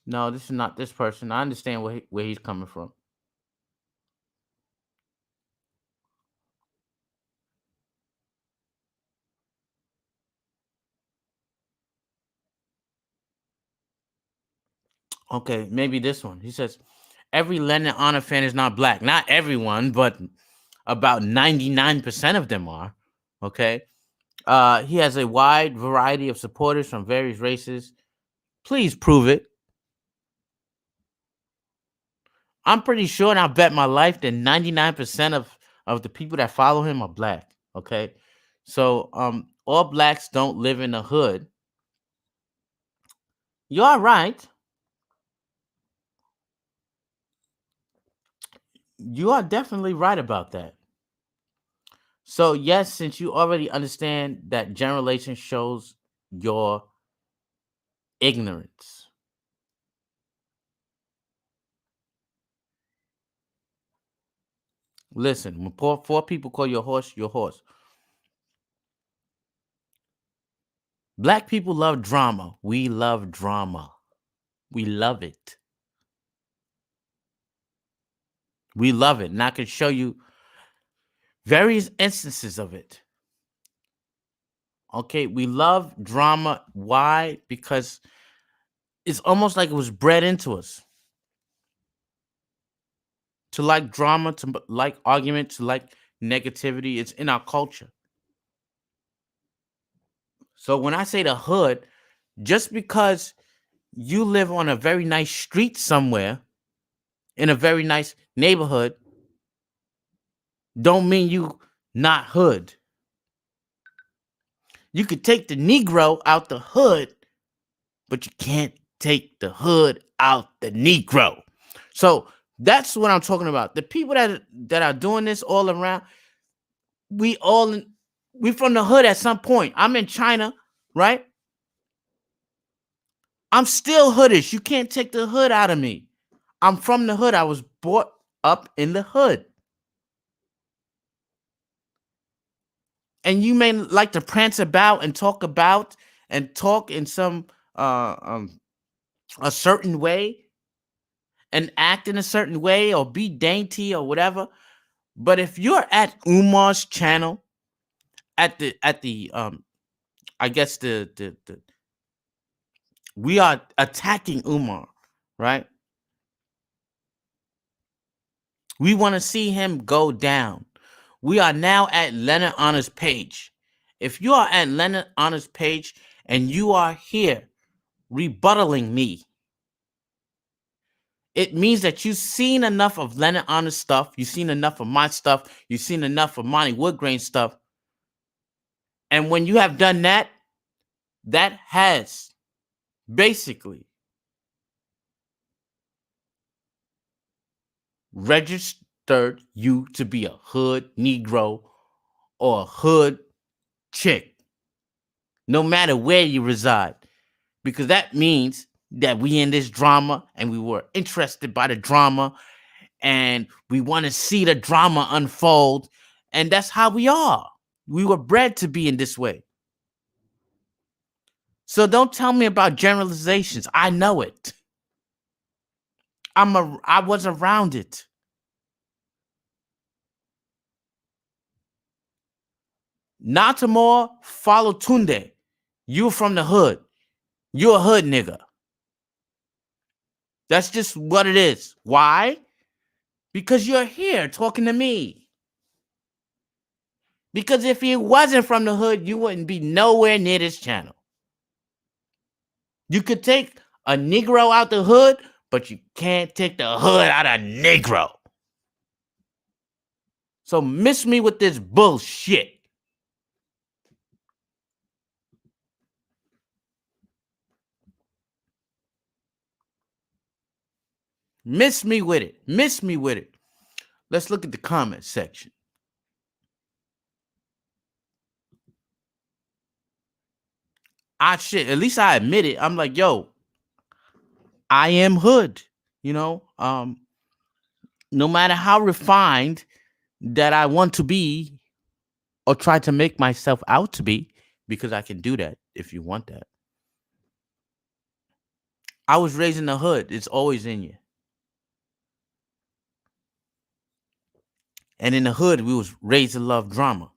No, this is not this person. I understand where he's coming from. Okay, maybe this one. He says, every Lenon Honor fan is not black. Not everyone, but about 99% of them are. Okay. He has a wide variety of supporters from various races. Please prove it. I'm pretty sure, and I'll bet my life that 99% of the people that follow him are black. Okay. So all blacks don't live in the hood. You are right. You are definitely right about that. So, yes, since you already understand that generalization shows your ignorance. Listen, when four people call your horse, your horse. Black people love drama. We love drama. We love it. We love it. And I can show you various instances of it. Okay, we love drama. Why? Because it's almost like it was bred into us to like drama, to like argument, to like negativity. It's in our culture. So when I say the hood, just because you live on a very nice street somewhere in a very nice neighborhood, don't mean you not hood. You could take the Negro out the hood, but you can't take the hood out the Negro. So that's what I'm talking about. The people that are doing this all around, we all we from the hood at some point. I'm in China, right? I'm still hoodish. You can't take the hood out of me. I'm from the hood. I was brought up in the hood. And you may like to prance about and talk in some a certain way and act in a certain way or be dainty or whatever. But if you're at Umar's channel, at the I guess the we are attacking Umar, right? We want to see him go down. We are now at Leonard Honor's page. If you are at Leonard Honor's page and you are here rebuttaling me, it means that you've seen enough of Leonard Honor's stuff, you've seen enough of my stuff, you've seen enough of Monty Woodgrain stuff. And when you have done that, that has basically registered you to be a hood Negro or a hood chick, no matter where you reside, because that means that we in this drama and we were interested by the drama and we want to see the drama unfold. And that's how we are. We were bred to be in this way. So don't tell me about generalizations. I know it. I was around it. Natamore follow Tunde. You from the hood. You a hood nigga. That's just what it is. Why? Because you're here talking to me. Because if you wasn't from the hood, you wouldn't be nowhere near this channel. You could take a Negro out the hood, but you can't take the hood out of Negro. So miss me with this bullshit. Miss me with it. Miss me with it. Let's look at the comment section. At least I admit it. I'm like, yo, I am hood. You know, no matter how refined that I want to be or try to make myself out to be, because I can do that if you want that. I was raised in the hood. It's always in you. And in the hood, we was raised to love drama.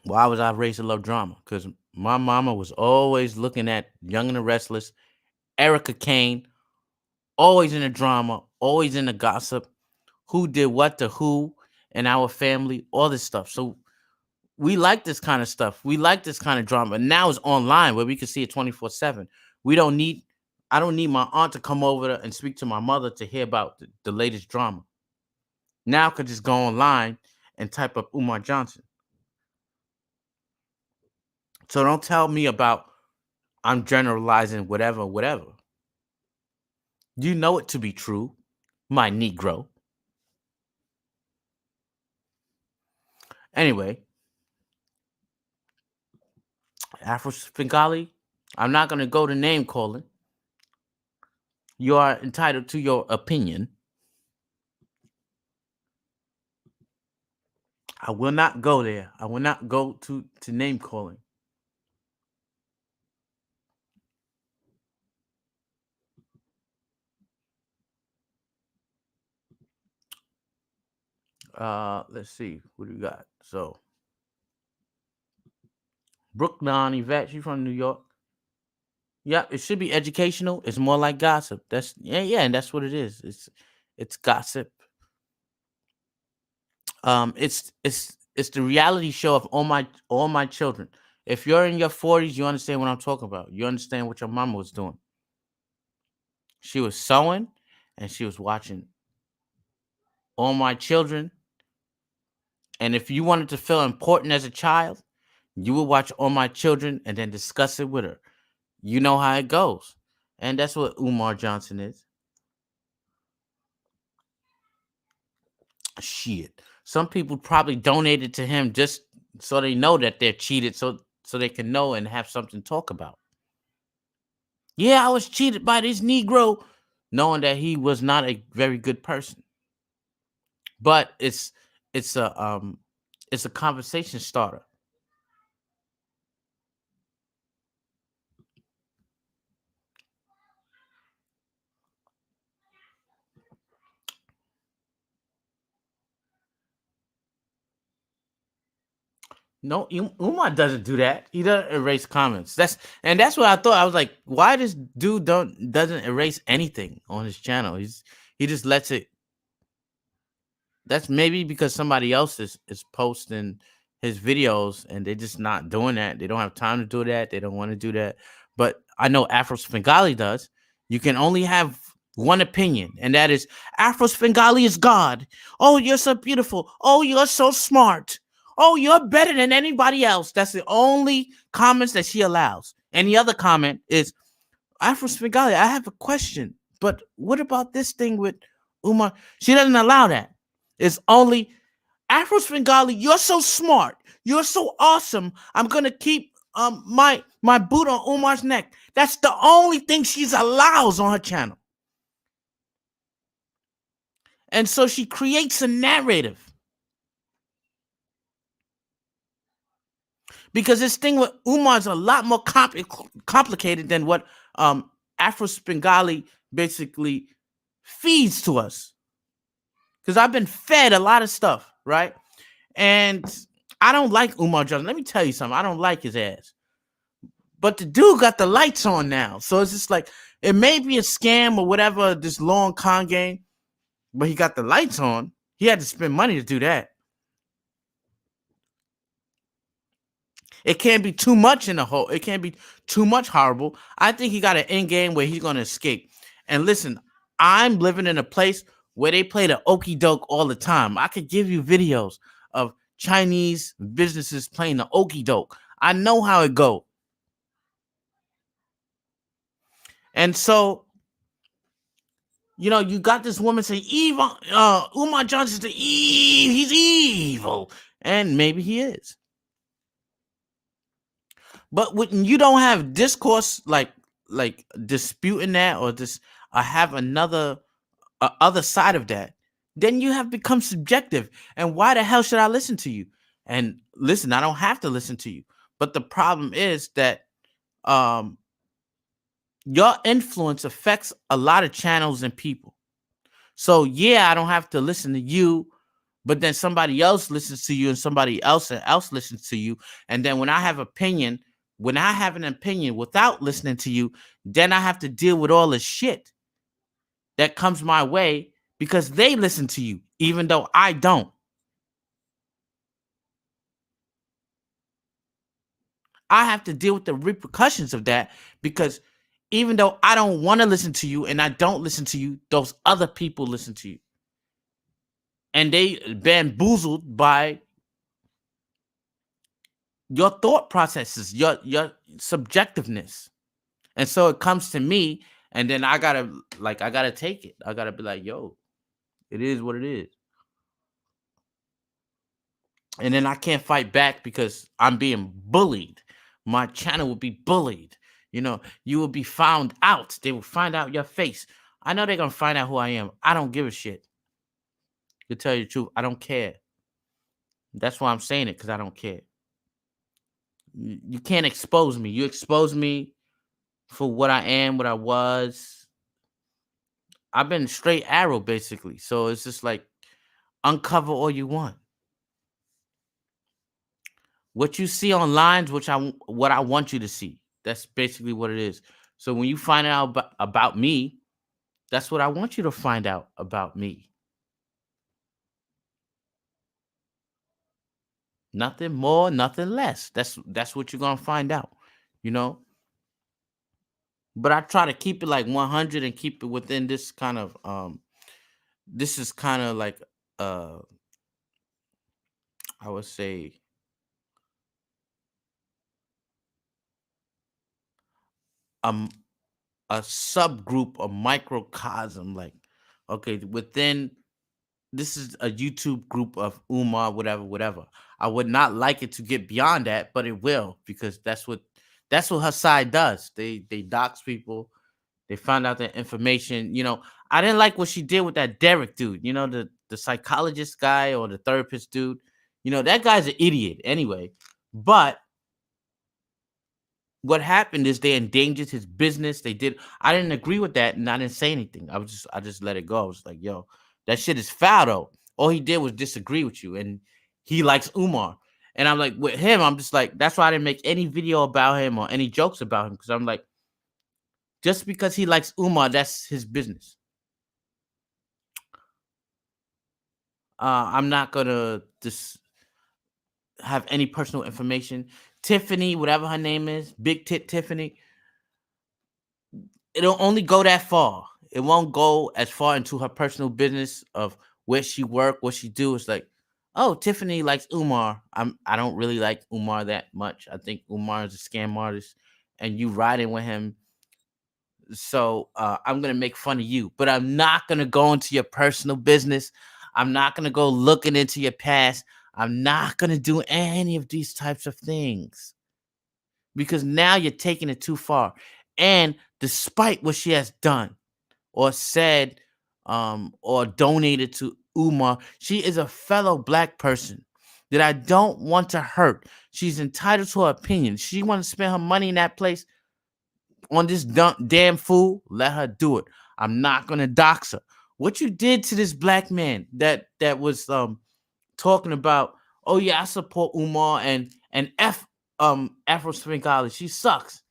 Why was I raised to love drama? Because my mama was always looking at Young and the Restless, Erica Kane, always in the drama, always in the gossip, who did what to who in our family, all this stuff. So we like this kind of stuff. We like this kind of drama. And now it's online where we can see it 24/7. I don't need my aunt to come over and speak to my mother to hear about the latest drama. Now I could just go online and type up Umar Johnson. So don't tell me about I'm generalizing whatever, whatever. You know it to be true, my Negro. Anyway, Afro Sfingali, I'm not going to go to name calling. You are entitled to your opinion. I will not go there. I will not go to name calling. Let's see what do we got. So Brookline Yvette, she's from New York. Yeah, it should be educational. It's more like gossip. That's yeah, and that's what it is. It's gossip. It's the reality show of all my children. If you're in your 40s, you understand what I'm talking about. You understand what your mama was doing. She was sewing and she was watching all my children. And if you wanted to feel important as a child, you would watch all my children and then discuss it with her. You know how it goes. And that's what Umar Johnson is. Shit. Some people probably donated to him just so they know that they're cheated, so they can know and have something to talk about. Yeah, I was cheated by this Negro, knowing that he was not a very good person. But it's a it's a conversation starter. No, Umar doesn't do that. He doesn't erase comments. That's what I thought. I was like, why this dude doesn't erase anything on his channel? He just lets it. That's maybe because somebody else is posting his videos and they're just not doing that. They don't have time to do that. They don't want to do that. But I know Afro Svengali does. You can only have one opinion, and that is Afro Svengali is God. Oh, you're so beautiful. Oh, you're so smart. Oh, you're better than anybody else. That's the only comments that she allows. Any other comment is Afro Svengali, I have a question. But what about this thing with Umar? She doesn't allow that. It's only Afro Svengali, you're so smart. You're so awesome. I'm gonna keep my boot on Umar's neck. That's the only thing she's allows on her channel. And so she creates a narrative. Because this thing with Umar is a lot more complicated than what Afro Svengali basically feeds to us. Because I've been fed a lot of stuff, right? And I don't like Umar Johnson. Let me tell you something. I don't like his ass. But the dude got the lights on now. So it's just like, it may be a scam or whatever, this long con game, but he got the lights on. He had to spend money to do that. It can't be too much in the hole. It can't be too much horrible. I think he got an end game where he's going to escape. And listen, I'm living in a place where they play the okie doke all the time. I could give you videos of Chinese businesses playing the okie doke. I know how it goes. And so, you got this woman saying, evil, Umar Johnson's he's evil. And maybe he is. But when you don't have discourse like disputing that or just have another other side of that, then you have become subjective. And why the hell should I listen to you? And listen, I don't have to listen to you. But the problem is that your influence affects a lot of channels and people. So yeah, I don't have to listen to you, but then somebody else listens to you and somebody else listens to you. And then when I have an opinion without listening to you, then I have to deal with all the shit that comes my way because they listen to you, even though I don't. I have to deal with the repercussions of that because even though I don't want to listen to you and I don't listen to you, those other people listen to you. And they bamboozled by your thought processes, your subjectiveness. And so it comes to me, and then I gotta take it. I gotta be like, yo, it is what it is. And then I can't fight back because I'm being bullied. My channel will be bullied. You will be found out. They will find out your face. I know they're gonna find out who I am. I don't give a shit. To tell you the truth, I don't care. That's why I'm saying it, because I don't care. You can't expose me. You expose me for what I am, what I was. I've been straight arrow, basically. So it's just like, uncover all you want. What you see online is what I want you to see. That's basically what it is. So when you find out about me, that's what I want you to find out about me. Nothing more, nothing less. That's what you're gonna find out, you know. But I try to keep it like 100 and keep it within this kind of this is kind of like uh I would say um a subgroup, a microcosm, like okay, within this is a YouTube group of Umar, whatever, whatever. I would not like it to get beyond that, but it will because that's what her side does. They dox people. They found out that information. I didn't like what she did with that Derek dude. The psychologist guy or the therapist dude. That guy's an idiot anyway. But what happened is they endangered his business. They did. I didn't agree with that, and I didn't say anything. I just let it go. I was like, yo, that shit is foul though. All he did was disagree with you, and he likes Umar. And I'm like, with him, I'm just like, that's why I didn't make any video about him or any jokes about him because I'm like, just because he likes Umar, that's his business. I'm not gonna just have any personal information. Tiffany, whatever her name is, Big Tit Tiffany, it'll only go that far. It won't go as far into her personal business of where she work, what she do. It's like, oh, Tiffany likes Umar. I don't really like Umar that much. I think Umar is a scam artist, and you riding with him. So I'm gonna make fun of you, but I'm not gonna go into your personal business. I'm not gonna go looking into your past. I'm not gonna do any of these types of things because now you're taking it too far. And despite what she has done or said or donated to Umar, she is a fellow black person that I don't want to hurt. She's entitled to her opinion. She wants to spend her money in that place on this damn fool. Let her do it. I'm not gonna dox her. What you did to this black man that was talking about, oh yeah, I support Umar and Afro Svengali. She sucks.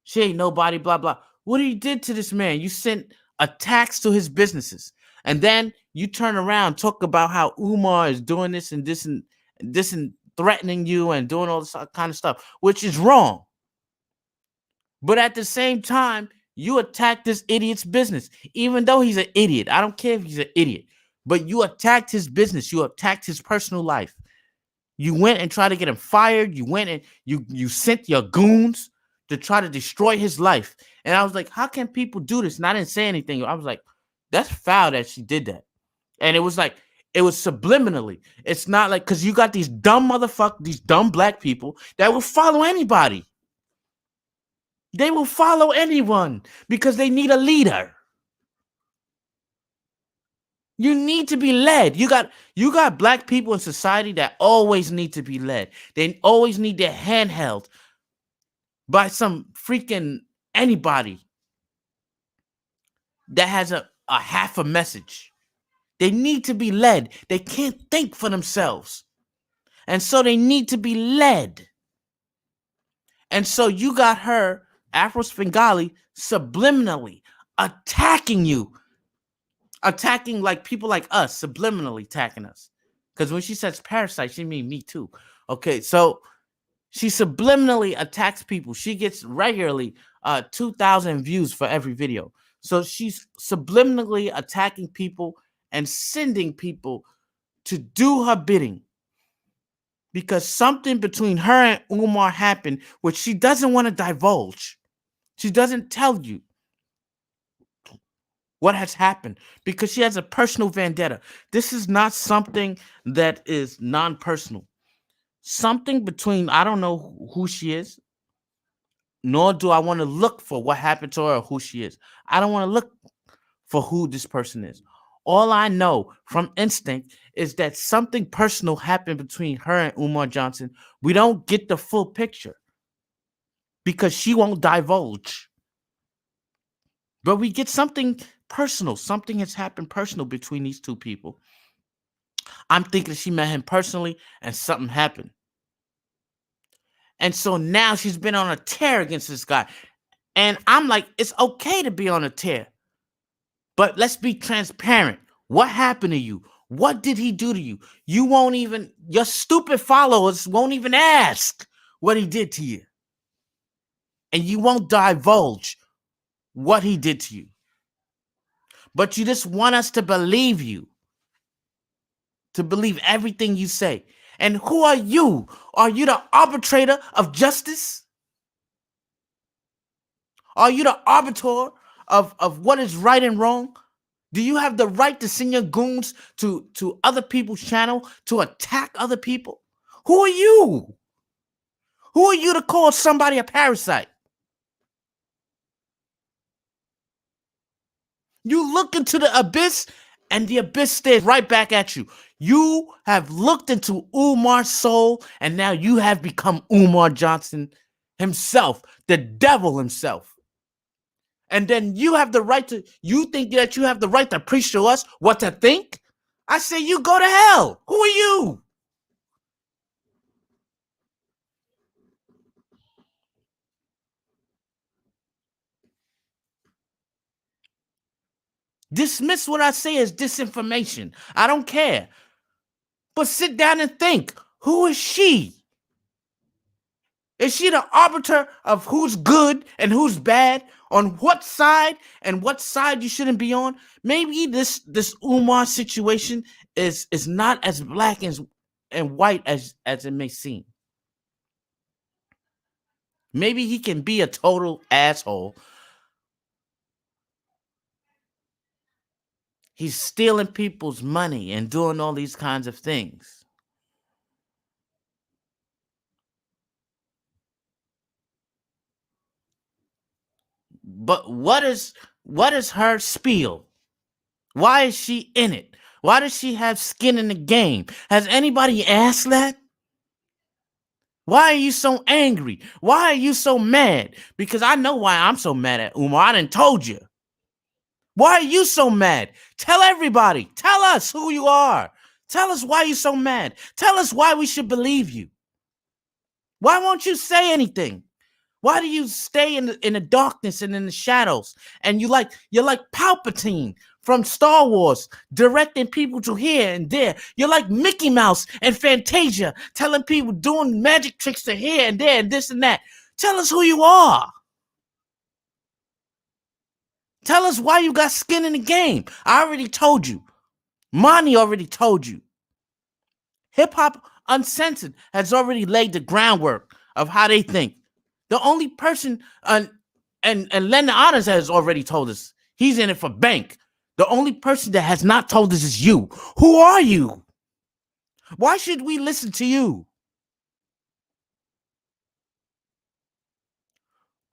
She ain't nobody, blah blah. What you did to this man? You sent attacks to his businesses. And then you turn around, talk about how Umar is doing this and this and this and threatening you and doing all this kind of stuff, which is wrong. But at the same time, you attack this idiot's business, even though he's an idiot. I don't care if he's an idiot, but you attacked his business. You attacked his personal life. You went and tried to get him fired. You went and you sent your goons to try to destroy his life. And I was like, how can people do this? And I didn't say anything. I was like, that's foul that she did that. And it was like, it was subliminally. It's not like, because you got these dumb motherfuckers, these dumb black people that will follow anybody. They will follow anyone because they need a leader. You need to be led. You got black people in society that always need to be led. They always need their hand held by some freaking anybody that has a half a message. They need to be led. They can't think for themselves. And so they need to be led. And so you got her, Afro Svengali, subliminally attacking you. Attacking like people like us, subliminally attacking us. Because when she says parasite, she mean me too. Okay, so she subliminally attacks people. She gets regularly 2,000 views for every video. So she's subliminally attacking people and sending people to do her bidding. Because something between her and Umar happened, which she doesn't want to divulge. She doesn't tell you what has happened because she has a personal vendetta. This is not something that is non-personal. Something between, I don't know who she is, nor do I want to look for what happened to her or who she is. I don't want to look for who this person is. All I know from instinct is that something personal happened between her and Umar Johnson. We don't get the full picture because she won't divulge. But we get something personal. Something has happened personal between these two people. I'm thinking she met him personally and something happened. And so now she's been on a tear against this guy. And I'm like, it's okay to be on a tear, but let's be transparent. What happened to you? What did he do to you? You won't even, your stupid followers won't even ask what he did to you. And you won't divulge what he did to you. But you just want us to believe you, to believe everything you say. And who are you? Are you the arbitrator of justice? Are you the arbiter of what is right and wrong? Do you have the right to send your goons to other people's channel to attack other people? Who are you? Who are you to call somebody a parasite? You look into the abyss and the abyss stares right back at you. You have looked into Umar's soul and now you have become Umar Johnson himself, the devil himself. And then you have the right to, you think that you have the right to preach to us what to think? I say you go to hell. Who are you? Dismiss what I say as disinformation. I don't care. But sit down and think. Who is she? Is she the arbiter of who's good and who's bad? On what side and what side you shouldn't be on? Maybe this Umar situation is not as black and white as it may seem. Maybe he can be a total asshole. He's stealing people's money and doing all these kinds of things. But what is her spiel? Why is she in it? Why does she have skin in the game? Has anybody asked that? Why are you so angry? Why are you so mad? Because I know why I'm so mad at Umar. I done told you. Why are you so mad? Tell everybody. Tell us who you are. Tell us why you're so mad. Tell us why we should believe you. Why won't you say anything? Why do you stay in the darkness and in the shadows? And you're like Palpatine from Star Wars, directing people to here and there. You're like Mickey Mouse and Fantasia, telling people doing magic tricks to here and there and this and that. Tell us who you are. Tell us why you got skin in the game. I already told you. Monty already told you. Hip Hop Uncensored has already laid the groundwork of how they think. The only person, and Lenon has already told us, he's in it for bank. The only person that has not told us is you. Who are you? Why should we listen to you?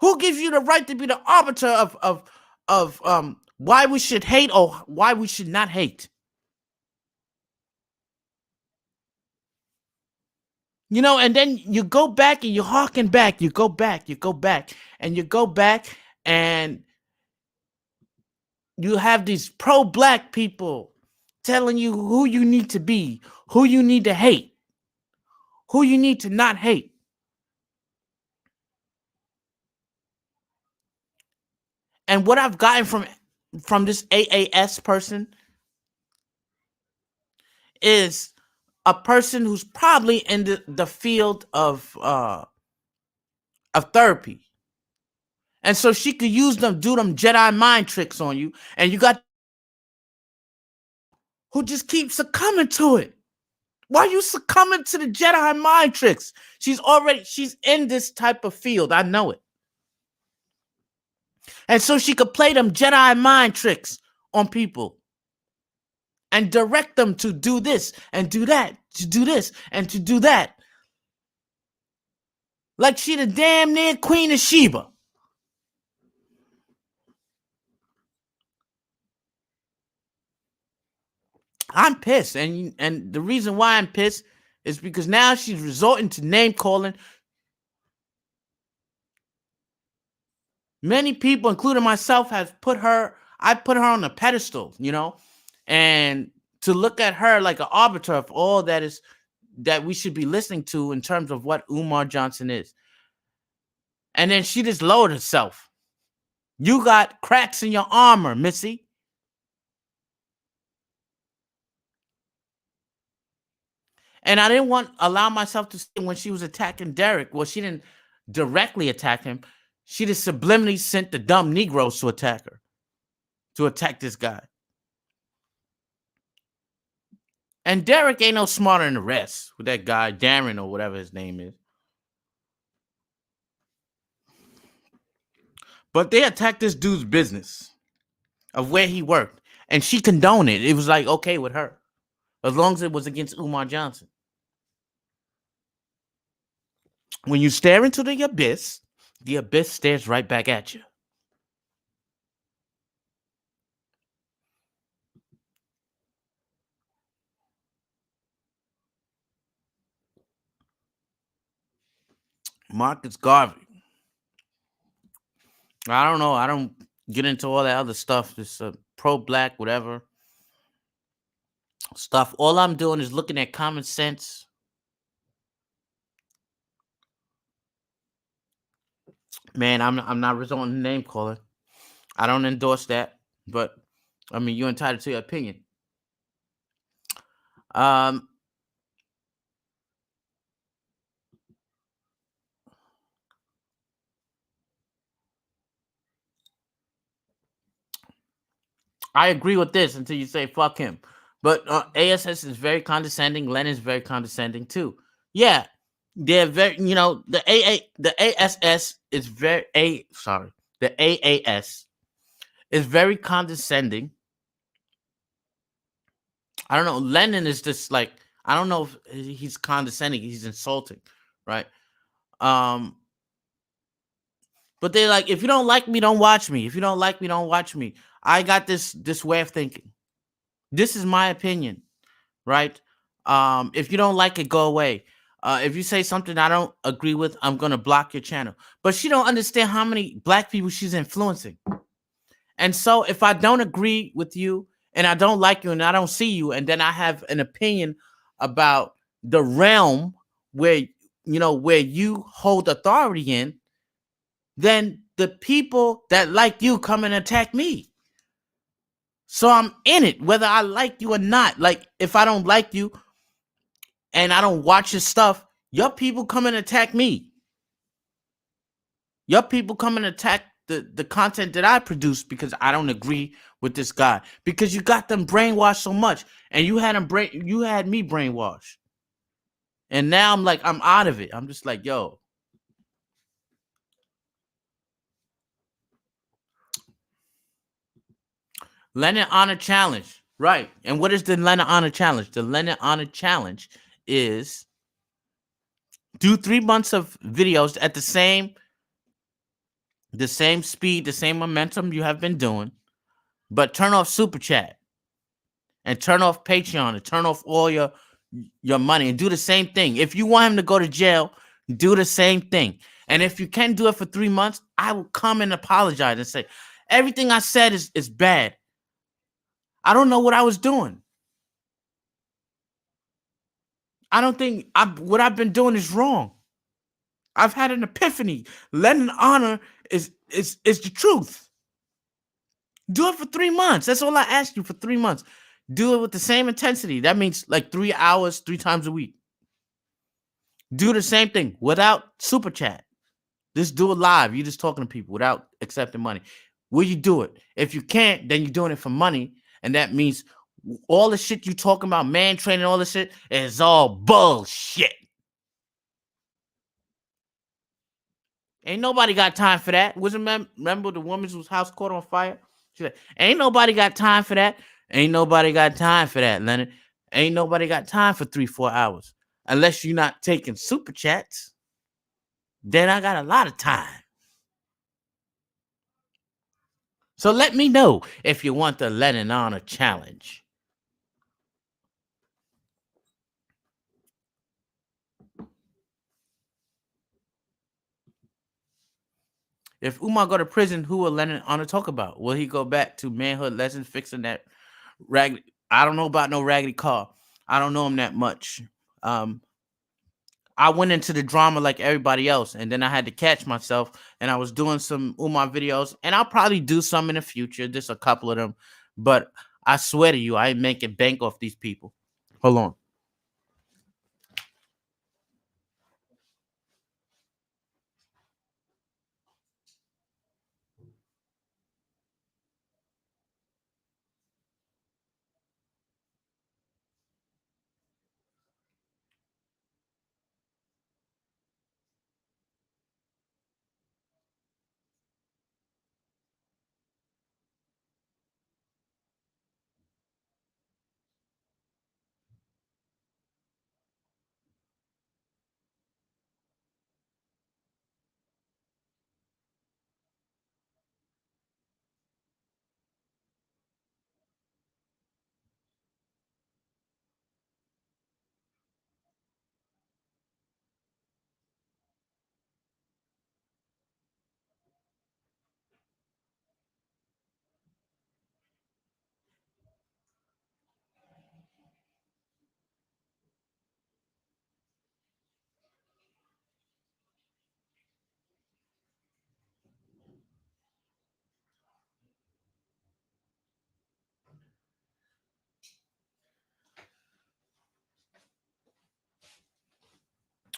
Who gives you the right to be the arbiter of why we should hate or why we should not hate? You know, and then you go back and you harken back. You go back, and you have these pro-black people telling you who you need to be, who you need to hate, who you need to not hate. And what I've gotten from this AAS person is a person who's probably in the field of therapy. And so she could use them, do them Jedi mind tricks on you, and you got who just keep succumbing to it. Why are you succumbing to the Jedi mind tricks? She's in this type of field. I know it. And so she could play them Jedi mind tricks on people and direct them to do this and do that, to do this and to do that. Like she the damn near Queen of Sheba. I'm pissed. And the reason why I'm pissed is because now she's resorting to name calling. Many people, including myself, have put her on a pedestal, you know, and to look at her like an arbiter of all that we should be listening to in terms of what Umar Johnson is. And then she just lowered herself. You got cracks in your armor, Missy. And I didn't allow myself to see when she was attacking Derek. Well, she didn't directly attack him. She just subliminally sent the dumb Negroes to attack her, to attack this guy. And Derek ain't no smarter than the rest with that guy, Darren or whatever his name is. But they attacked this dude's business of where he worked. And she condoned it. It was like okay with her. As long as it was against Umar Johnson. When you stare into the abyss stares right back at you. Marcus Garvey. I don't know. I don't get into all that other stuff. This pro-black, whatever stuff. All I'm doing is looking at common sense. Man, I'm not resorting to name calling. I don't endorse that, but I mean you're entitled to your opinion. I agree with this until you say fuck him. But ASS is very condescending. Lenin is very condescending too. Yeah, they're very. The ASS is very The AAS is very condescending. I don't know. Lenin is just like, I don't know if he's condescending. He's insulting, right? But they're like, if you don't like me, don't watch me. If you don't like me, don't watch me. I got this way of thinking. This is my opinion, right? If you don't like it, go away. If you say something I don't agree with, I'm gonna block your channel. But she don't understand how many black people she's influencing. And so if I don't agree with you and I don't like you and I don't see you, and then I have an opinion about the realm where you hold authority in, then the people that like you come and attack me. So I'm in it, whether I like you or not. Like, if I don't like you and I don't watch your stuff, your people come and attack me. Your people come and attack the content that I produce because I don't agree with this guy. Because you got them brainwashed so much, and you had me brainwashed. And now I'm like, I'm out of it. I'm just like, yo. Lenin Honor Challenge. Right. And what is the Lenin Honor Challenge? The Lenin Honor Challenge is do 3 months of videos at the same speed, the same momentum you have been doing, but turn off Super Chat and turn off Patreon and turn off all your money and do the same thing. If you want him to go to jail, do the same thing. And if you can do it for 3 months, I will come and apologize and say, everything I said is bad. I don't know what I was doing. I don't think what I've been doing is wrong. I've had an epiphany. Lenin Honor is the truth. Do it for 3 months. That's all I ask you, for 3 months. Do it with the same intensity. That means like 3 hours, 3 times a week. Do the same thing without Super Chat. Just do it live. You're just talking to people without accepting money. Will you do it? If you can't, then you're doing it for money. And that means all the shit you talking about, man training, all this shit, is all bullshit. Ain't nobody got time for that. Remember the woman whose house caught on fire? She said, ain't nobody got time for that. Ain't nobody got time for that, Leonard. Ain't nobody got time for 3-4 hours. Unless you're not taking Super Chats, then I got a lot of time. So let me know if you want the Lenin Honor Challenge. If Umar go to prison, who will Lenin Honor talk about? Will he go back to manhood lessons, fixing that I don't know about no Raggedy Car. I don't know him that much. Um, I went into the drama like everybody else, and then I had to catch myself, and I was doing some Umar videos, and I'll probably do some in the future, just a couple of them. But I swear to you, I ain't making bank off these people. Hold on.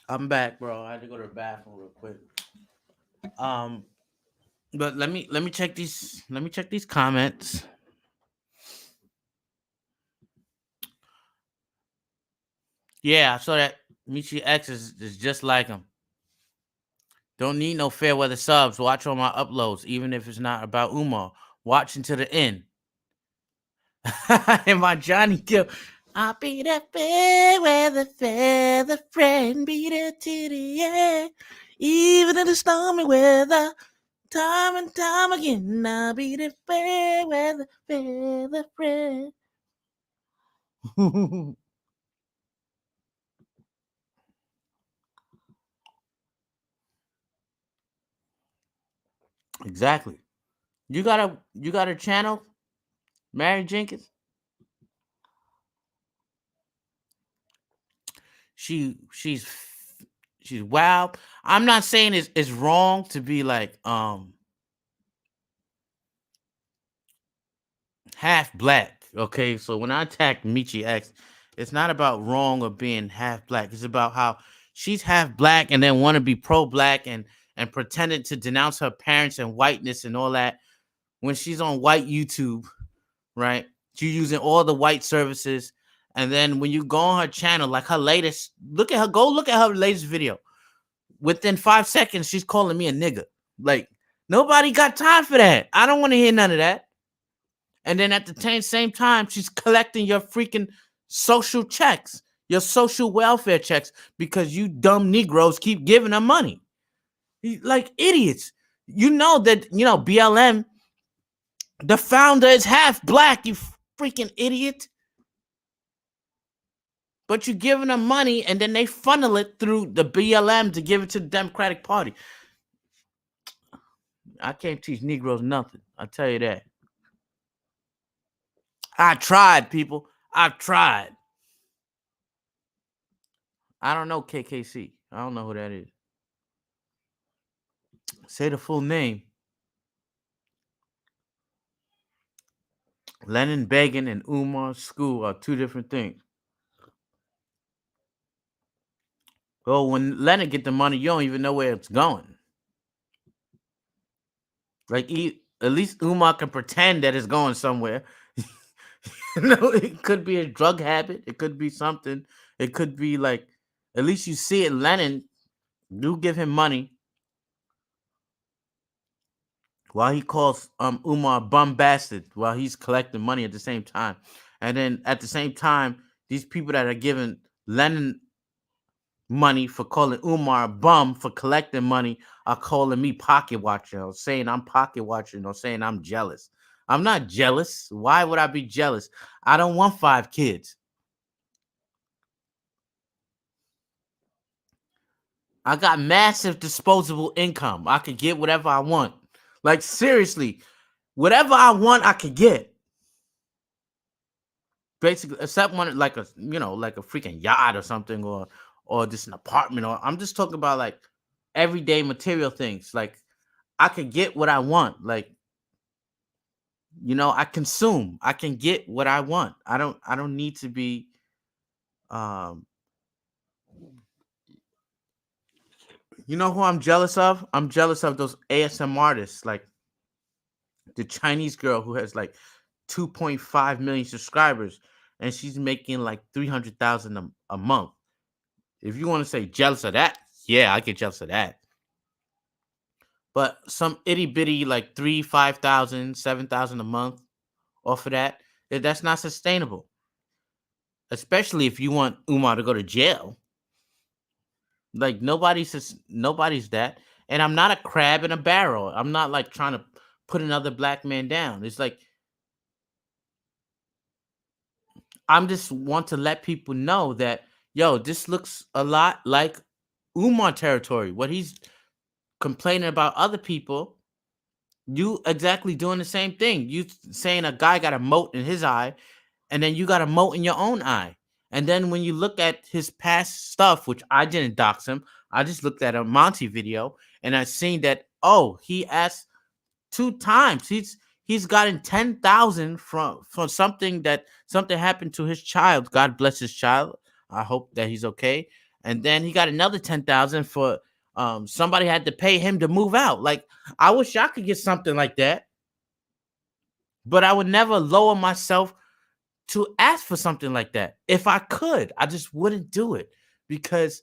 I'm back, bro. I had to go to the bathroom real quick. Um, but let me check these. Let me check these comments. Yeah, I saw that Michi X is just like him. Don't need no fair weather subs. Watch all my uploads, even if it's not about Umar. Watch until the end. And my Johnny Gill. I'll be the fair weather feather friend, be there to the end. Even in the stormy weather, time and time again, I'll be the fair weather feather friend. Exactly. You got a channel, Mary Jenkins? She's she's wild. I'm not saying it's wrong to be like half black. Okay, so when I attack Michi X, it's not about wrong or being half black. It's about how she's half black and then want to be pro black and pretended to denounce her parents and whiteness and all that when she's on white YouTube, right? She's using all the white services. And then when you go on her channel, like her latest, look at her latest video. Within 5 seconds, she's calling me a nigga. Like, nobody got time for that. I don't want to hear none of that. And then at the same time, she's collecting your freaking social checks, your social welfare checks, because you dumb Negroes keep giving her money. Like idiots. You know that, BLM, the founder is half black, you freaking idiot. But you're giving them money and then they funnel it through the BLM to give it to the Democratic Party. I can't teach Negroes nothing. I'll tell you that. I tried, people. I've tried. I don't know KKC. I don't know who that is. Say the full name. Lenon Begin and Umar School are two different things. Well, when Leonard get the money, you don't even know where it's going. Like, at least Umar can pretend that it's going somewhere. It could be a drug habit. It could be something. It could be like, at least you see it. Lenon, do give him money while he calls Umar bum bastard while he's collecting money at the same time. And then at the same time, these people that are giving Lenon money for calling Umar a bum for collecting money are calling me pocket watcher or saying I'm pocket watching or saying I'm jealous. I'm not jealous. Why would I be jealous? I don't want 5 kids. I got massive disposable income. I could get whatever I want. Like, seriously, whatever I want, I could get. basically, except one like a like a freaking yacht or something, or just an apartment, or I'm just talking about like everyday material things. Like I could get what I want. Like I consume. I can get what I want. I don't need to be um you know who I'm jealous of? I'm jealous of those ASM artists, like the Chinese girl who has like 2.5 million subscribers and she's making like 300,000 a month. If you want to say jealous of that, yeah, I get jealous of that. But some itty bitty like 3, 5,000, 7,000 a month off of that, that's not sustainable. Especially if you want Umar to go to jail. Like nobody's that. And I'm not a crab in a barrel. I'm not like trying to put another black man down. It's like I'm just want to let people know that this looks a lot like Umar territory. What he's complaining about other people, you exactly doing the same thing. You saying a guy got a mote in his eye, and then you got a mote in your own eye. And then when you look at his past stuff, which I didn't dox him, I just looked at a Monty video and I seen that he asked 2 times. He's gotten 10,000 from something happened to his child. God bless his child. I hope that he's okay. And then he got another 10,000 for somebody had to pay him to move out. Like I wish I could get something like that, but I would never lower myself to ask for something like that. If I could, I just wouldn't do it because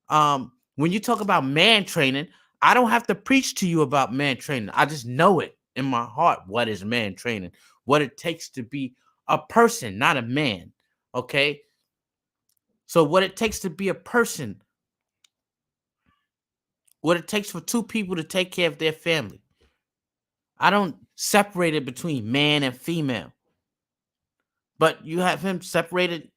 when you talk about man training, I don't have to preach to you about man training. I just know it in my heart what is man training, what it takes to be a person, not a man. Okay? So what it takes to be a person, what it takes for two people to take care of their family. I don't separate it between man and female. But you have him separated.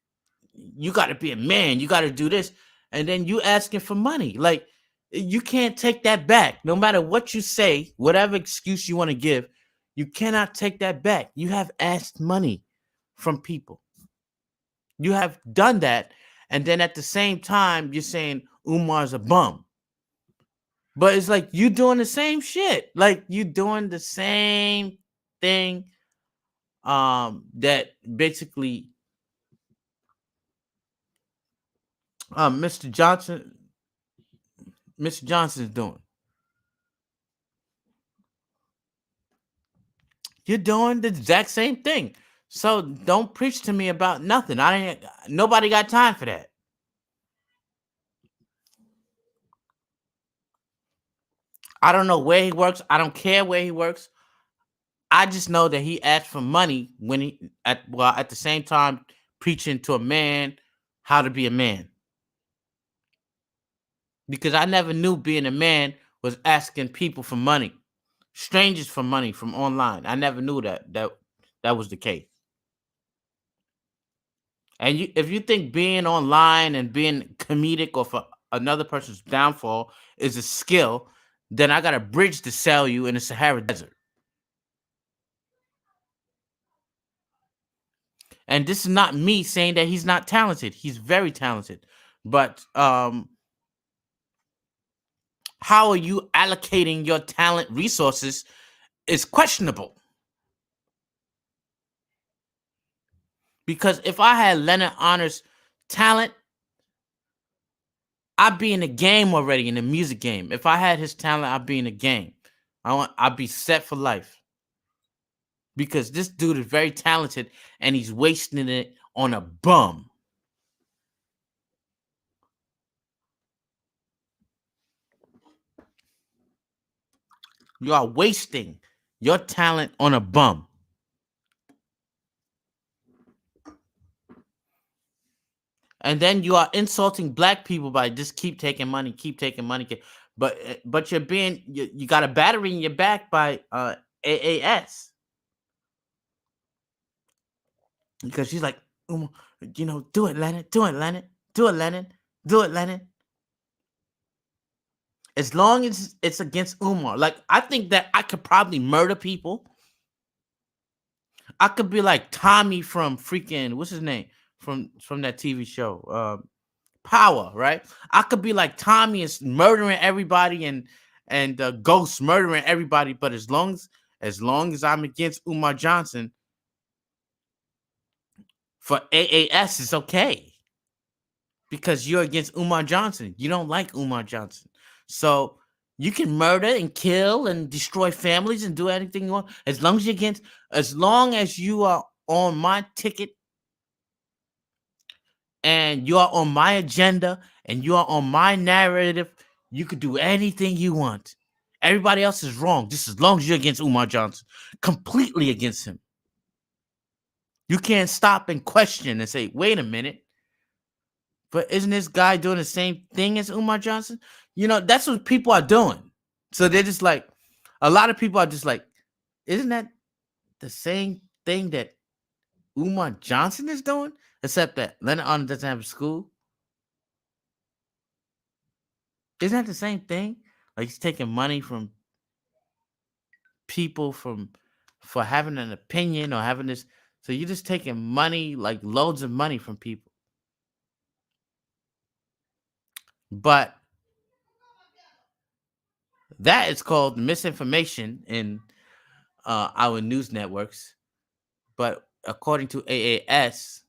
You got to be a man. You got to do this. And then you asking for money. Like, you can't take that back. No matter what you say, whatever excuse you want to give, you cannot take that back. You have asked money from people. You have done that. And then at the same time, you're saying Umar's a bum. But it's like you doing the same shit. Like you doing the same thing that basically Mr. Johnson is doing. You're doing the exact same thing. So don't preach to me about nothing. Nobody got time for that. I don't know where he works. I don't care where he works. I just know that he asked for money when at the same time preaching to a man how to be a man. Because I never knew being a man was asking people for money, strangers for money from online. I never knew that was the case. And if you think being online and being comedic or for another person's downfall is a skill, then I got a bridge to sell you in the Sahara Desert. And this is not me saying that he's not talented. He's very talented. But how are you allocating your talent resources is questionable. Because if I had Leonard Honor's talent, I'd be in the game already, in the music game. If I had his talent, I'd be in the game. I'd be set for life. Because this dude is very talented and he's wasting it on a bum. You are wasting your talent on a bum. And then you are insulting black people by just keep taking money. But you got a battery in your back by AAS. Because she's like, do it, Leonard, do it, Leonard, do it, Leonard, do it, Leonard. As long as it's against Umar. Like, I think that I could probably murder people. I could be like Tommy from freaking what's his name from that TV show, Power, right? I could be like Tommy is murdering everybody and Ghost murdering everybody, but as long as I'm against Umar Johnson for AAS, it's okay because you're against Umar Johnson. You don't like Umar Johnson, so you can murder and kill and destroy families and do anything you want as long as you are on my ticket and you are on my agenda and you are on my narrative, you could do anything you want. Everybody else is wrong, just as long as you're against Umar Johnson, completely against him. You can't stop and question and say, wait a minute, but isn't this guy doing the same thing as Umar Johnson? That's what people are doing. So they're just like, a lot of people are just like, isn't that the same thing that Umar Johnson is doing? Except that Lenon doesn't have a school. Isn't that the same thing? Like he's taking money from people for having an opinion or having this. So you're just taking money, like loads of money from people. But that is called misinformation in our news networks. But according to AAS,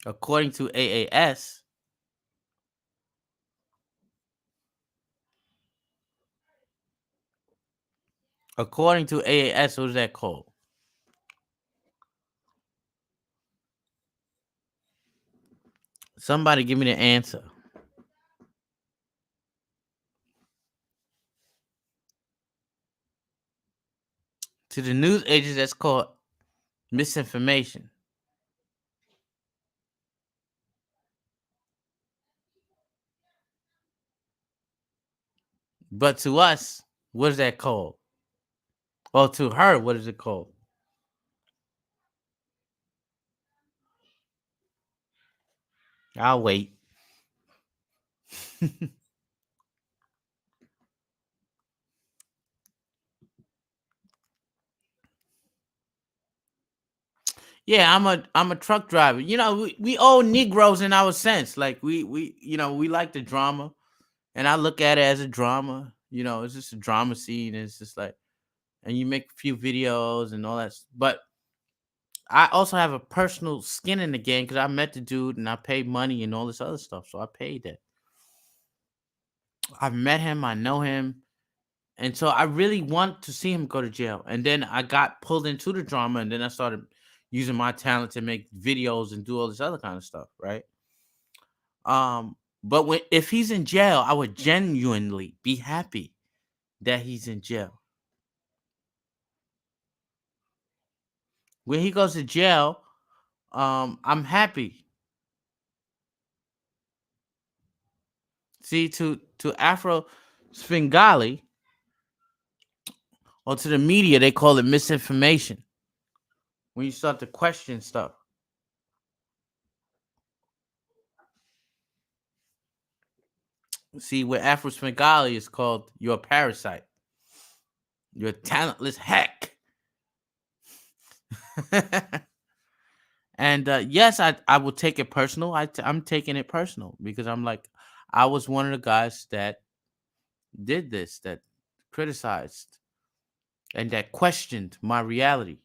according to AAS, according to AAS, what is that called? Somebody give me the answer. To the news agents, that's called misinformation. But to us, what is that called? Or to her, what is it called? I'll wait. Yeah, I'm a truck driver. We all Negroes in our sense. Like we like the drama, and I look at it as a drama. It's just a drama scene. It's just like, and you make a few videos and all that. But I also have a personal skin in the game because I met the dude and I paid money and all this other stuff. So I paid that. I've met him. I know him. And so I really want to see him go to jail. And then I got pulled into the drama, and then I started using my talent to make videos and do all this other kind of stuff, right? But if he's in jail, I would genuinely be happy that he's in jail. When he goes to jail, I'm happy. See, to Afro Svengali or to the media, they call it misinformation. When you start to question stuff. See, with Afro Svengali is called you're a parasite. You're a talentless hack. And yes, I will take it personal. I'm taking it personal because I'm like, I was one of the guys that did this, that criticized and that questioned my reality.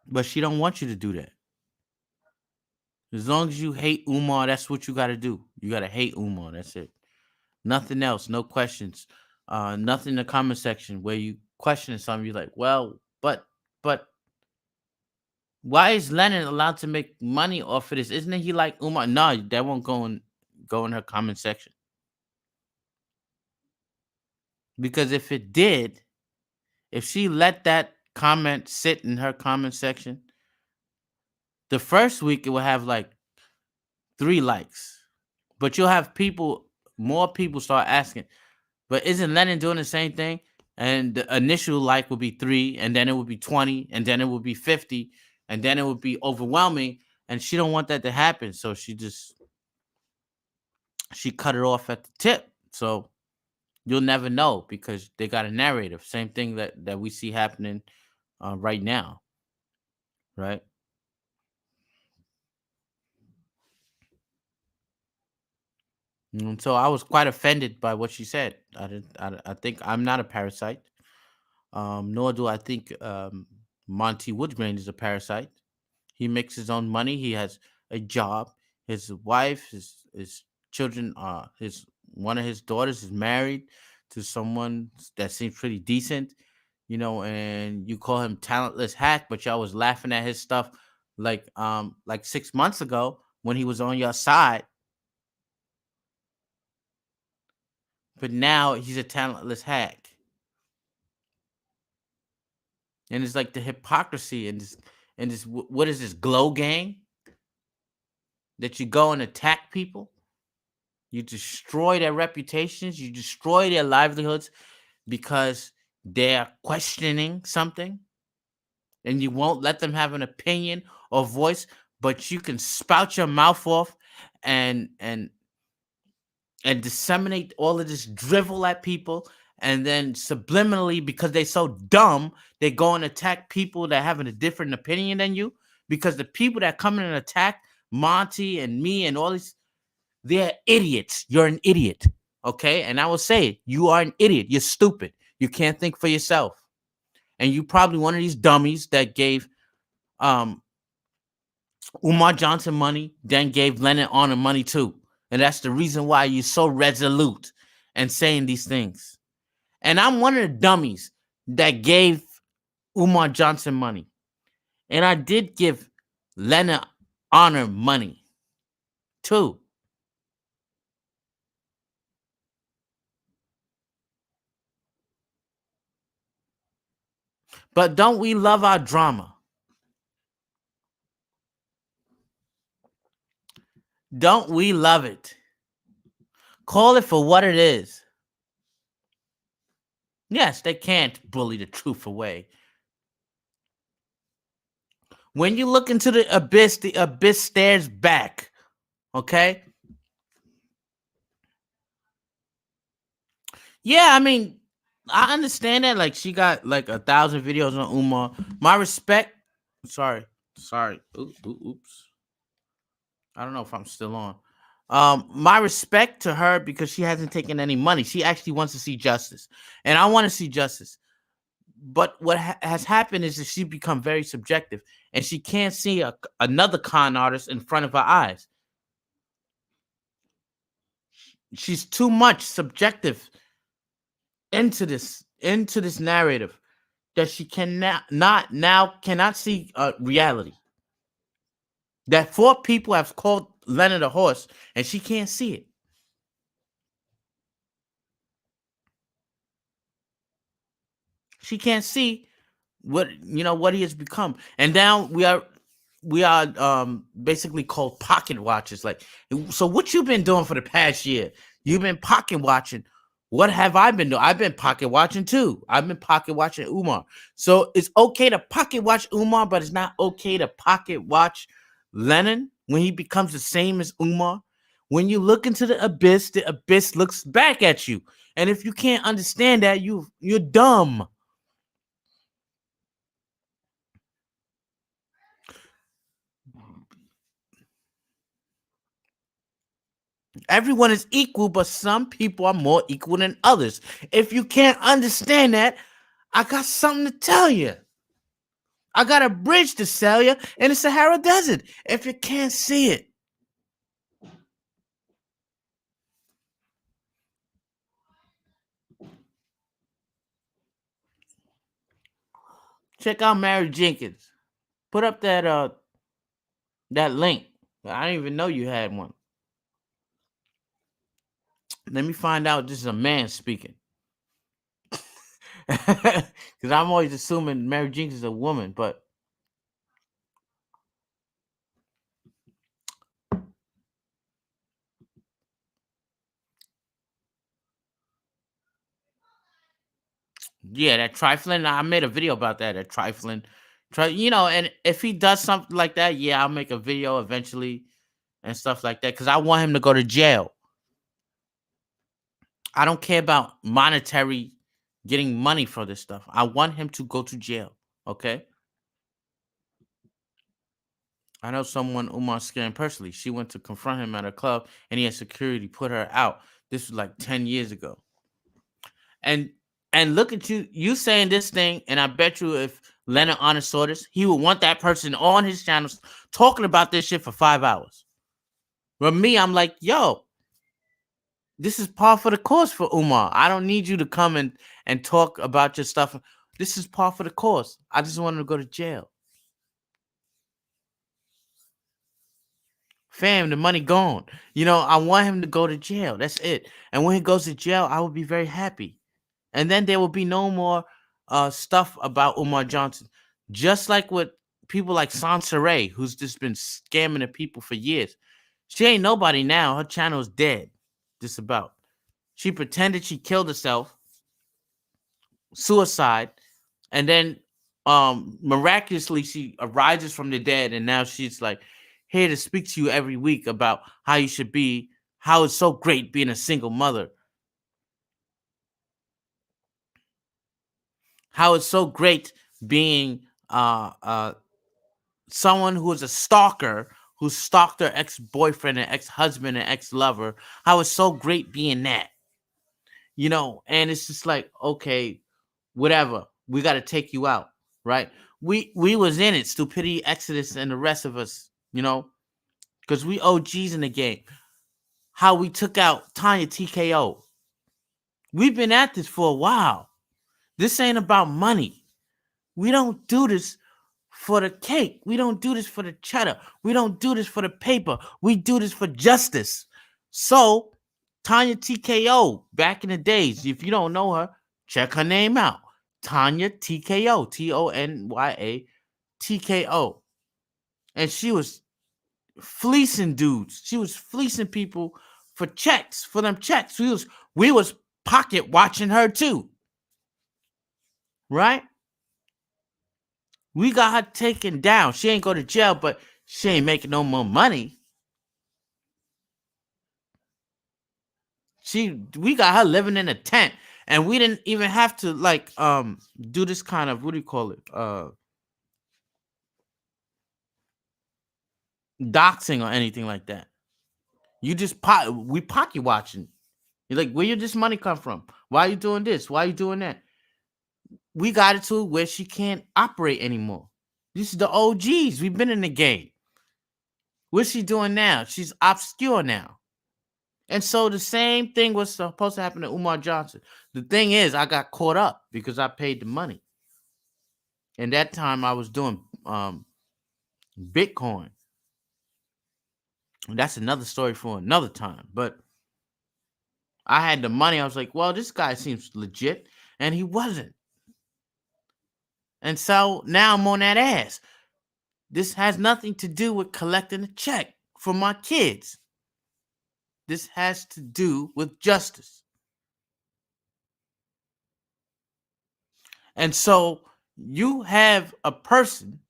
But she don't want you to do that. As long as you hate Umar, that's what you got to do. You got to hate Umar. That's it. Nothing else. No questions. Nothing in the comment section where you question something. You're like, well, but why is Lenon allowed to make money off of this? Isn't he like Umar? No, that won't go in her comment section. Because if it did, if she let that comment sit in her comment section, the first week it will have like 3 likes. But you'll have more people start asking, but isn't Lenon doing the same thing? And the initial like would be 3, and then it would be 20, and then it would be 50, and then it would be overwhelming. And she don't want that to happen. So she cut it off at the tip. So You'll never know because they got a narrative. Same thing that we see happening right now, right? So I was quite offended by what she said. I didn't. I think I'm not a parasite. Nor do I think Monty Woodgrain is a parasite. He makes his own money. He has a job. His wife, his children, his one of his daughters is married to someone that seems pretty decent, and you call him talentless hack, but y'all was laughing at his stuff like 6 months ago when he was on your side, but now he's a talentless hack. And it's like the hypocrisy and this what is this glow gang that you go and attack people? You destroy their reputations, you destroy their livelihoods because they're questioning something, and you won't let them have an opinion or voice, but you can spout your mouth off and and and disseminate all of this drivel at people, and then subliminally, because they're so dumb, they go and attack people that having a different opinion than you, because the people that come in and attack Monty and me and all these, they're idiots. You're an idiot. Okay. And I will say it. You are an idiot. You're stupid. You can't think for yourself. And you probably one of these dummies that gave um Umar Johnson money, then gave Lenon Honor money too. And that's the reason why you're so resolute and saying these things. And I'm one of the dummies that gave Umar Johnson money. And I did give Lenon Honor money too. But don't we love our drama? Don't we love it? Call it for what it is. Yes, they can't bully the truth away. When you look into the abyss stares back. Okay? Yeah, I mean, I understand that. Like, she got like 1,000 videos on Umar. My respect. Sorry. Oops. I don't know if I'm still on. My respect to her because she hasn't taken any money. She actually wants to see justice, and I want to see justice. But what has happened is that she become very subjective, and she can't see another con artist in front of her eyes. She's too much subjective into this narrative that she cannot see reality. That 4 people have called Leonard a horse, and she can't see it. She can't see what he has become, and now we are basically called pocket watchers. Like, so what you've been doing for the past year? You've been pocket watching. What have I been doing? I've been pocket watching too. I've been pocket watching Umar. So it's okay to pocket watch Umar, but it's not okay to pocket watch Lenon when he becomes the same as Umar. When you look into the abyss looks back at you. And if you can't understand that, you're dumb. Everyone is equal, but some people are more equal than others. If you can't understand that, I got something to tell you. I got a bridge to sell you in the Sahara Desert. If you can't see it, check out Mary Jenkins. Put up that link. I didn't even know you had one. Let me find out this is a man speaking. Because I'm always assuming Mary Jenkins is a woman, but yeah, that trifling. I made a video about that. That trifling, and if he does something like that, yeah, I'll make a video eventually and stuff like that because I want him to go to jail. I don't care about monetary getting money for this stuff. I want him to go to jail. Okay. I know someone Umar scaring personally. She went to confront him at a club and he had security put her out. This was like 10 years ago. And look at you saying this thing, and I bet you if Leonard Honest saw this, he would want that person on his channels talking about this shit for 5 hours. But me, I'm like, yo, this is par for the course for Umar. I don't need you to come and talk about your stuff. This is par for the course. I just want him to go to jail. Fam, the money gone. I want him to go to jail. That's it. And when he goes to jail, I will be very happy. And then there will be no more stuff about Umar Johnson. Just like with people like Sansaray, who's just been scamming the people for years. She ain't nobody now. Her channel is dead. Just about. She pretended she killed herself. Suicide. And then miraculously she arises from the dead, and now she's like here to speak to you every week about how you should be, how it's so great being a single mother, how it's so great being someone who is a stalker, who stalked her ex-boyfriend and ex-husband and ex-lover, how it's so great being that, and it's just like, okay, whatever, we got to take you out, right? We was in it, Stupidity, Exodus, and the rest of us, because we OGs in the game. How we took out Tanya TKO. We've been at this for a while. This ain't about money. We don't do this for the cake. We don't do this for the cheddar. We don't do this for the paper. We do this for justice. So, Tanya TKO, back in the days, if you don't know her, check her name out. Tanya TKO, TONYA TKO. And she was fleecing dudes. She was fleecing people for checks, for them checks. We was pocket watching her too. Right? We got her taken down. She ain't go to jail, but she ain't making no more money. We got her living in a tent, and we didn't even have to do this kind of, what do you call it? Doxing or anything like that. You just we pocket watching. You're like, where did this money come from? Why are you doing this? Why are you doing that? We got it to where she can't operate anymore. This is the OGs. We've been in the game. What's she doing now? She's obscure now. And so the same thing was supposed to happen to Umar Johnson. The thing is, I got caught up because I paid the money. And that time I was doing Bitcoin. And that's another story for another time. But I had the money. I was like, well, this guy seems legit. And he wasn't. And so now I'm on that ass. This has nothing to do with collecting a check for my kids. This has to do with justice. And so you have a person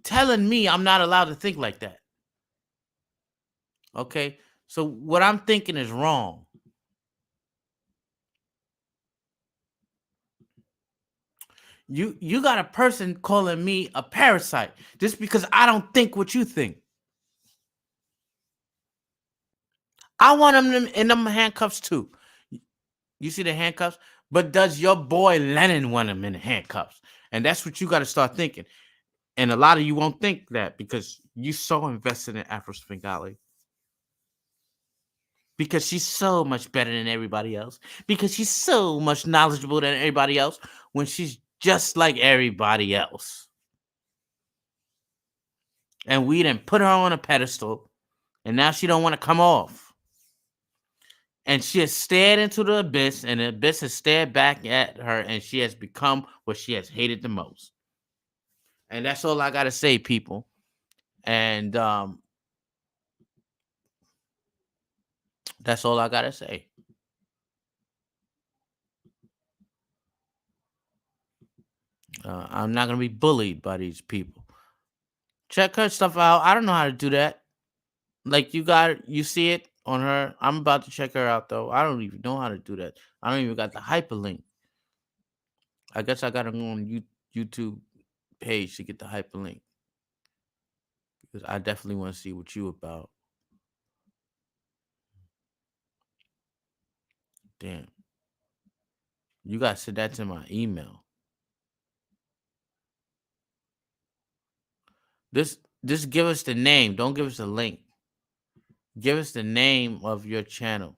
telling me I'm not allowed to think like that. Okay? So what I'm thinking is wrong. You got a person calling me a parasite just because I don't think what you think. I want them in them handcuffs too. You see the handcuffs? But does your boy Lenon want him in the handcuffs? And that's what you got to start thinking. And a lot of you won't think that because you so invested in Afro Svengali. Because she's so much better than everybody else. Because she's so much knowledgeable than everybody else when she's just like everybody else. And we didn't put her on a pedestal, and now she don't want to come off. And she has stared into the abyss, and the abyss has stared back at her, and she has become what she has hated the most. And that's all I gotta say, people. And that's all I gotta say. I'm not gonna be bullied by these people. Check her stuff out. I don't know how to do that. Like you see it on her. I'm about to check her out though. I don't even know how to do that. I don't even got the hyperlink. I guess I gotta go on YouTube page to get the hyperlink because I definitely want to see what you about. Damn, you gotta send that to my email. This give us the name. Don't give us the link. Give us the name of your channel,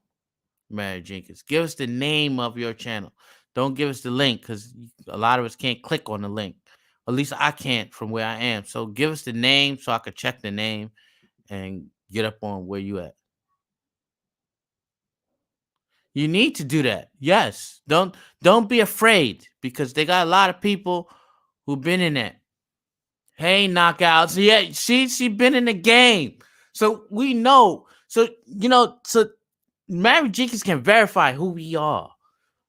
Mary Jenkins. Give us the name of your channel. Don't give us the link because a lot of us can't click on the link. At least I can't from where I am. So give us the name so I could check the name and get up on where you at. You need to do that. Yes. Don't be afraid because they got a lot of people who've been in that. Hey, knockouts. Yeah, she been in the game. So we know. So so Mary Jenkins can verify who we are.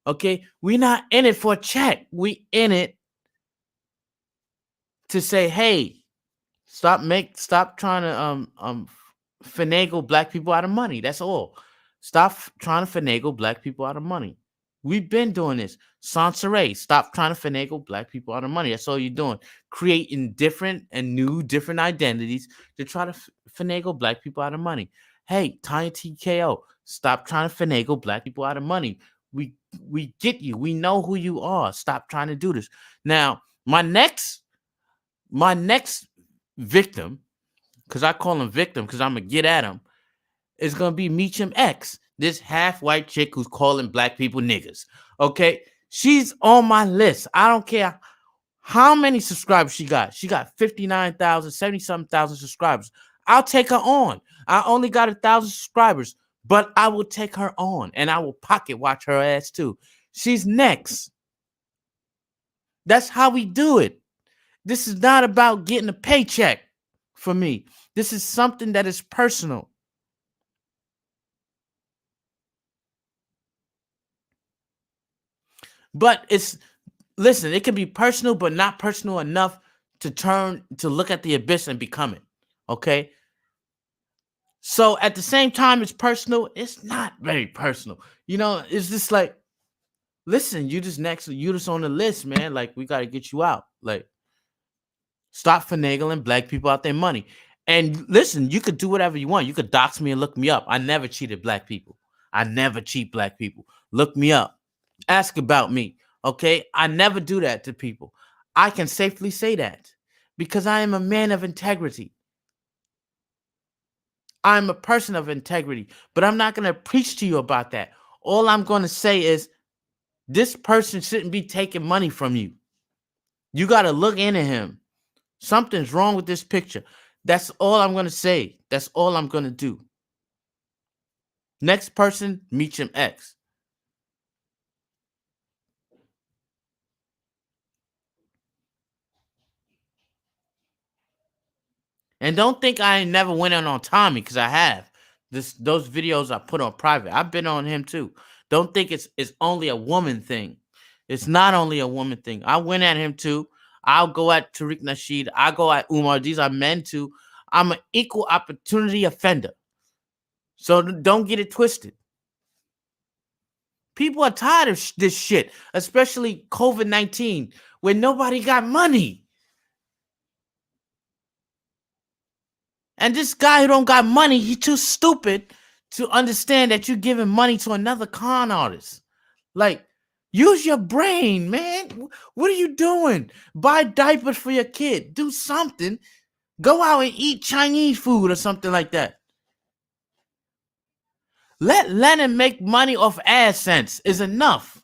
Okay? We're not in it for a check. We in it to say, hey, stop trying to finagle black people out of money. That's all. Stop trying to finagle black people out of money. We've been doing this. Sansaray, stop trying to finagle black people out of money. That's all you're doing. Creating different and new different identities to try to finagle black people out of money. Hey, Tiny TKO, stop trying to finagle black people out of money. We we get you. We know who you are. Stop trying to do this. Now, my next victim, because I call him victim because I'm gonna get at him, is gonna be Meechum X, this half-white chick who's calling black people niggas. Okay, she's on my list. I don't care how many subscribers she got. She got 59,000, 70-something thousand subscribers. I'll take her on. I only got 1,000 subscribers, but I will take her on and I will pocket watch her ass too. She's next. That's how we do it. This is not about getting a paycheck for me. This is something that is personal. But listen, it can be personal, but not personal enough to look at the abyss and become it. Okay. So at the same time, it's personal. It's not very personal. It's just like, listen, you just on the list, man. Like, we got to get you out. Like, stop finagling black people out their money. And listen, you could do whatever you want. You could dox me and look me up. I never cheated black people. I never cheat black people. Look me up. Ask about me. Okay? I never do that to people. I can safely say that because I am a man of integrity. I'm a person of integrity, but I'm not going to preach to you about that. All I'm going to say is this person shouldn't be taking money from you. You got to look into him. Something's wrong with this picture. That's all I'm going to say. That's all I'm going to do. Next person, Meechum X. And don't think I ain't never went in on Tommy, because I have. Those videos I put on private. I've been on him too. Don't think it's only a woman thing. It's not only a woman thing. I went at him too. I'll go at Tariq Nasheed. I go at Umar. These are men too. I'm an equal opportunity offender. So don't get it twisted. People are tired of this shit, especially COVID-19, where nobody got money. And this guy who don't got money, he's too stupid to understand that you're giving money to another con artist. Like, use your brain, man. What are you doing? Buy diapers for your kid. Do something. Go out and eat Chinese food or something like that. Let Lenon make money off AdSense is enough.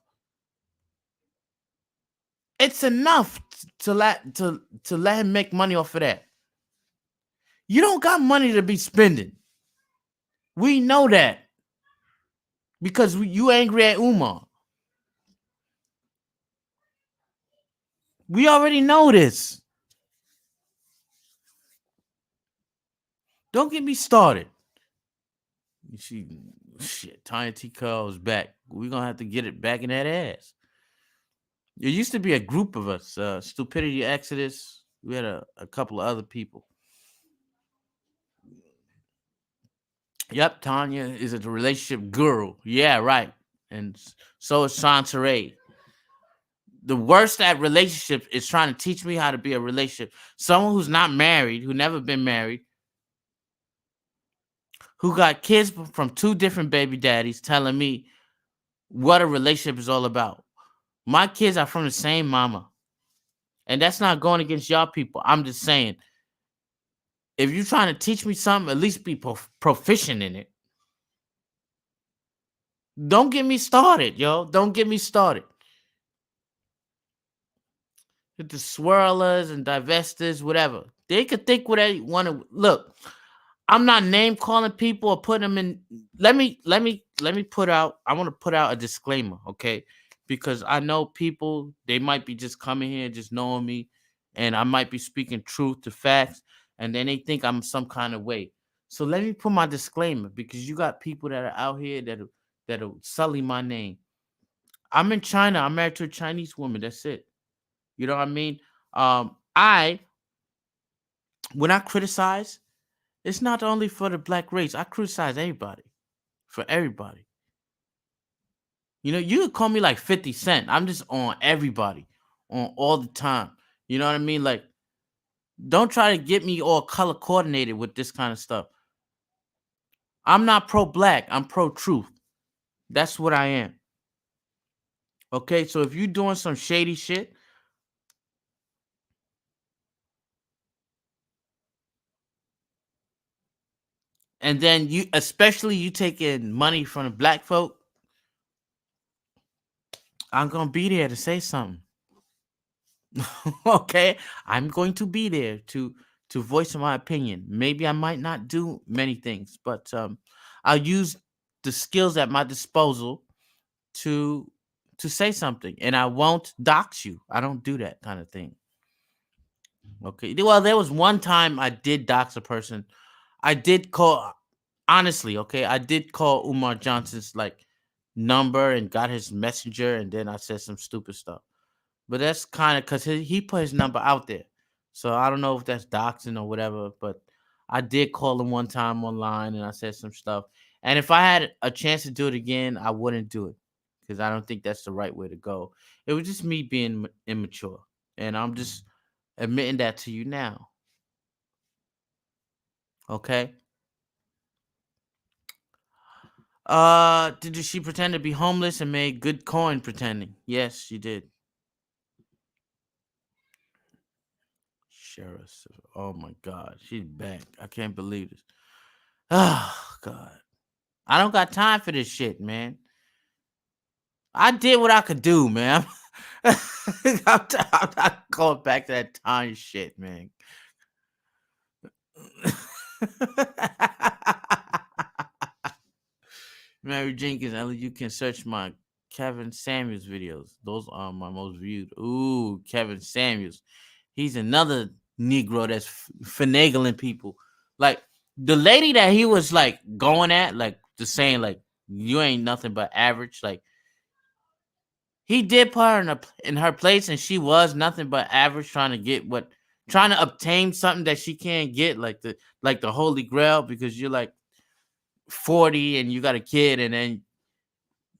It's enough to let him make money off of that. You don't got money to be spending. We know that because you angry at Umar. We already know this. Don't get me started. You see, shit, Tiny T Curl's back. We're gonna have to get it back in that ass. There used to be a group of us, Stupidity Exodus. We had a couple of other people. Yep, Tanya is a relationship guru. Yeah, right. And so is Santeray. The worst at relationships is trying to teach me how to be a relationship. Someone who's not married, who never been married, who got kids from two different baby daddies, telling me what a relationship is all about. My kids are from the same mama. And that's not going against y'all people. I'm just saying, if you're trying to teach me something, at least be proficient in it. Don't get me started, yo. Don't get me started. With the swirlers and divestors, whatever. They could think what they want to. Look, I'm not name calling people or putting them in. Let me put out. I want to put out a disclaimer, okay? Because I know people, they might be just coming here just knowing me, and I might be speaking truth to facts, and then they think I'm some kind of way. So let me put my disclaimer, because you got people that are out here that'll sully my name. I'm in China. I'm married to a Chinese woman. That's it. You know what I mean? I When I criticize, it's not only for the black race. I criticize everybody, for everybody. You know, you could call me like 50 Cent. I'm just on everybody, on all the time. You know what I mean? Like, don't try to get me all color coordinated with this kind of stuff. I'm not pro black. I'm pro truth. That's what I am. Okay, so if you doing some shady shit, and then you, especially you taking money from the black folk, I'm gonna be there to say something. Okay, I'm going to be there to voice my opinion. Maybe I might not do many things, but I'll use the skills at my disposal to say something, and I won't dox you. I don't do that kind of thing. Okay, well, there was one time I did dox a person. I did call, honestly, okay, I did call Umar Johnson's like number and got his messenger, and then I said some stupid stuff. But that's kind of because he put his number out there. So I don't know if that's doxing or whatever, but I did call him one time online and I said some stuff. And if I had a chance to do it again, I wouldn't do it because I don't think that's the right way to go. It was just me being immature. And I'm just admitting that to you now. Okay. Did she pretend to be homeless and made good coin pretending? Yes, she did. Sheriff. Oh my God, she's back. I can't believe this. Oh God, I don't got time for this shit, man. I did what I could do, man. I'm not going back to that time shit, man. Mary Jenkins, Ellie, you can search my Kevin Samuels videos. Those are my most viewed. Ooh, Kevin Samuels. He's another Negro that's finagling people. Like the lady that he was like going at, like just saying like you ain't nothing but average. Like he did put her in her place, and she was nothing but average, trying to get what, trying to obtain something that she can't get, like the Holy Grail, because you're like 40 and you got a kid, and then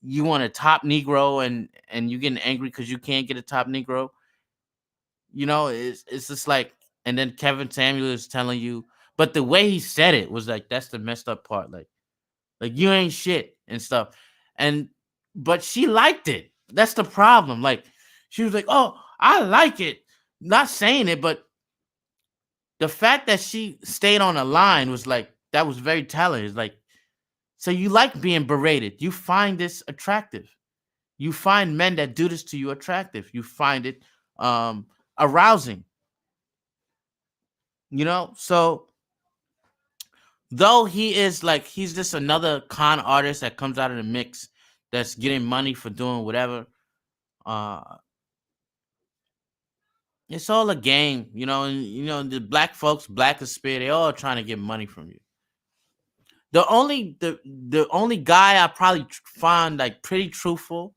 you want a top Negro, and you getting angry because you can't get a top Negro. You know, it's just like, and then Kevin Samuel is telling you, but the way he said it was like that's the messed up part. Like you ain't shit and stuff. And but she liked it. That's the problem. Like she was like, "Oh, I like it." Not saying it, but the fact that she stayed on the line was like that was very telling. It's like, so you like being berated. You find this attractive. You find men that do this to you attractive. You find it arousing. You know? So though he is like he's just another con artist that comes out of the mix that's getting money for doing whatever. Uh it's all a game, you know, and you know the black folks, black as spirit, they all trying to get money from you. The only guy I probably find like pretty truthful,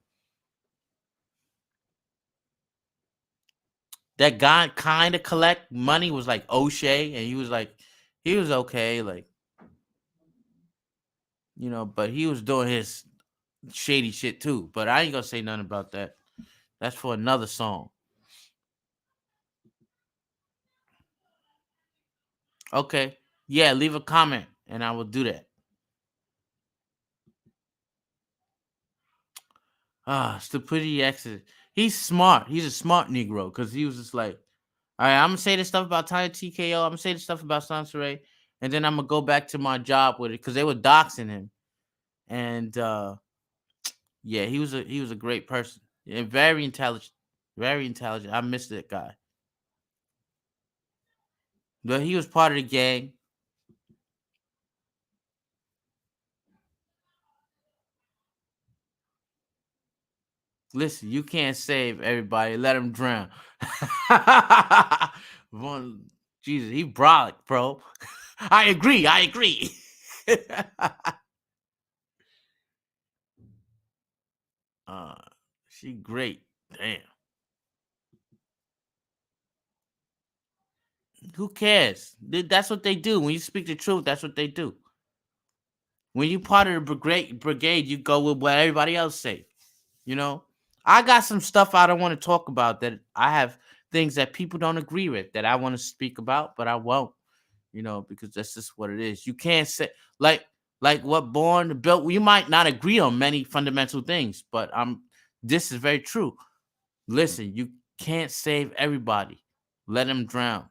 that guy kind of collect money, was like O'Shea, and he was okay, like But he was doing his shady shit too. But I ain't gonna say nothing about that. That's for another song. Okay. Yeah, leave a comment and I will do that. Stupidity exit. He's smart. He's a smart Negro because he was just like, all right, I'm gonna say this stuff about Tiny TKO. I'm gonna say this stuff about Sansaray, and then I'm gonna go back to my job with it because they were doxing him. And yeah, he was a great person and very intelligent, very intelligent. I missed that guy, but he was part of the gang. Listen, you can't save everybody. Let him drown. Jesus, he brolic, bro. I agree. I agree. uh, she great. Damn. Who cares? That's what they do. When you speak the truth, that's what they do. When you part of the brigade, you go with what everybody else say. You know, I got some stuff I don't want to talk about. That I have things that people don't agree with that I want to speak about, but I won't. Because that's just what it is. You can't say like what Born built. You might not agree on many fundamental things, but this is very true. Listen, you can't save everybody. Let them drown.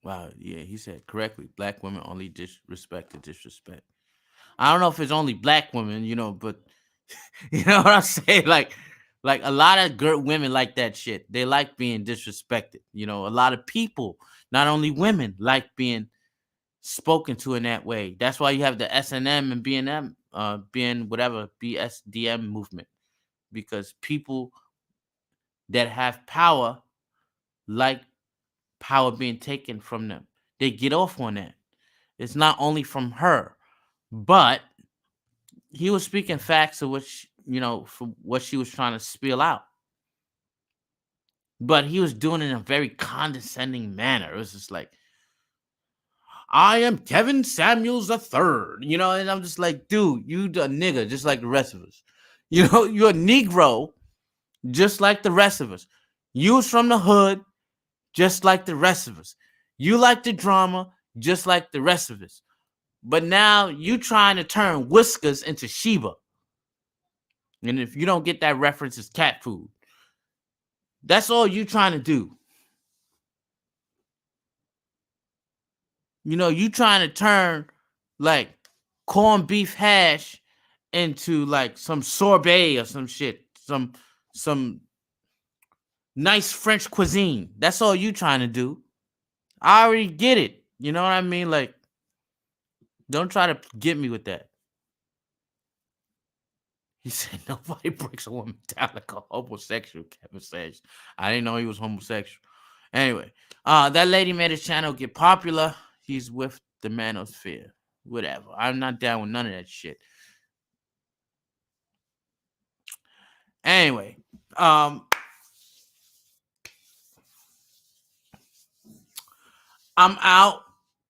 Wow, yeah, he said correctly. Black women only disrespect to disrespect. I don't know if it's only black women, but you know what I'm saying? Like a lot of women like that shit. They like being disrespected. A lot of people, not only women, like being spoken to in that way. That's why you have the S&M and B&M, being whatever BSDM movement, because people that have power like power being taken from them. They get off on that. It's not only from her, but he was speaking facts of which for what she was trying to spill out. But he was doing it in a very condescending manner. It was just like, I am Kevin Samuels the third, and I'm just like, dude, you a nigga just like the rest of us. You're a Negro just like the rest of us. You was from the hood just like the rest of us. You like the drama just like the rest of us. But now you trying to turn Whiskers into Sheba. And if you don't get that reference, it's cat food. That's all you trying to do. You trying to turn like corned beef hash into like some sorbet or some shit, some nice French cuisine. That's all you trying to do. I already get it. You know what I mean? Like, don't try to get me with that. He said nobody breaks a woman down like a homosexual. Kevin says, I didn't know he was homosexual. Anyway, that lady made his channel get popular. He's with the manosphere. Whatever. I'm not down with none of that shit. Anyway, I'm out.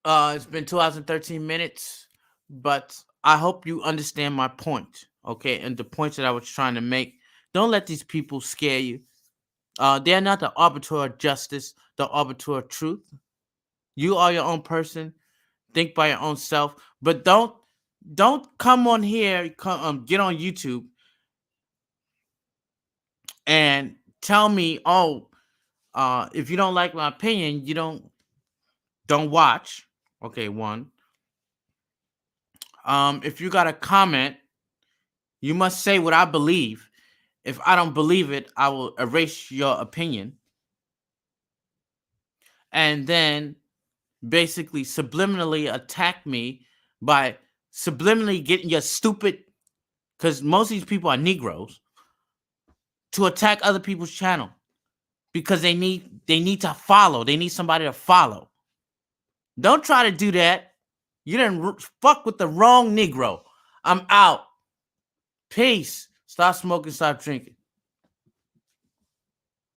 It's been 2 hours and 13 minutes, but I hope you understand my point, okay? And the points that I was trying to make. Don't let these people scare you. They're not the arbiter of justice, the arbiter of truth. You are your own person. Think by your own self, but don't come on here. Get on YouTube and tell me, oh, if you don't like my opinion, you don't watch. Okay, one. If you got a comment, you must say what I believe. If I don't believe it, I will erase your opinion. And then basically subliminally attack me by subliminally getting your stupid, because most of these people are Negroes, to attack other people's channel because they need to follow. They need somebody to follow. Don't try to do that. You didn't fuck with the wrong Negro. I'm out. Peace. Stop smoking, stop drinking.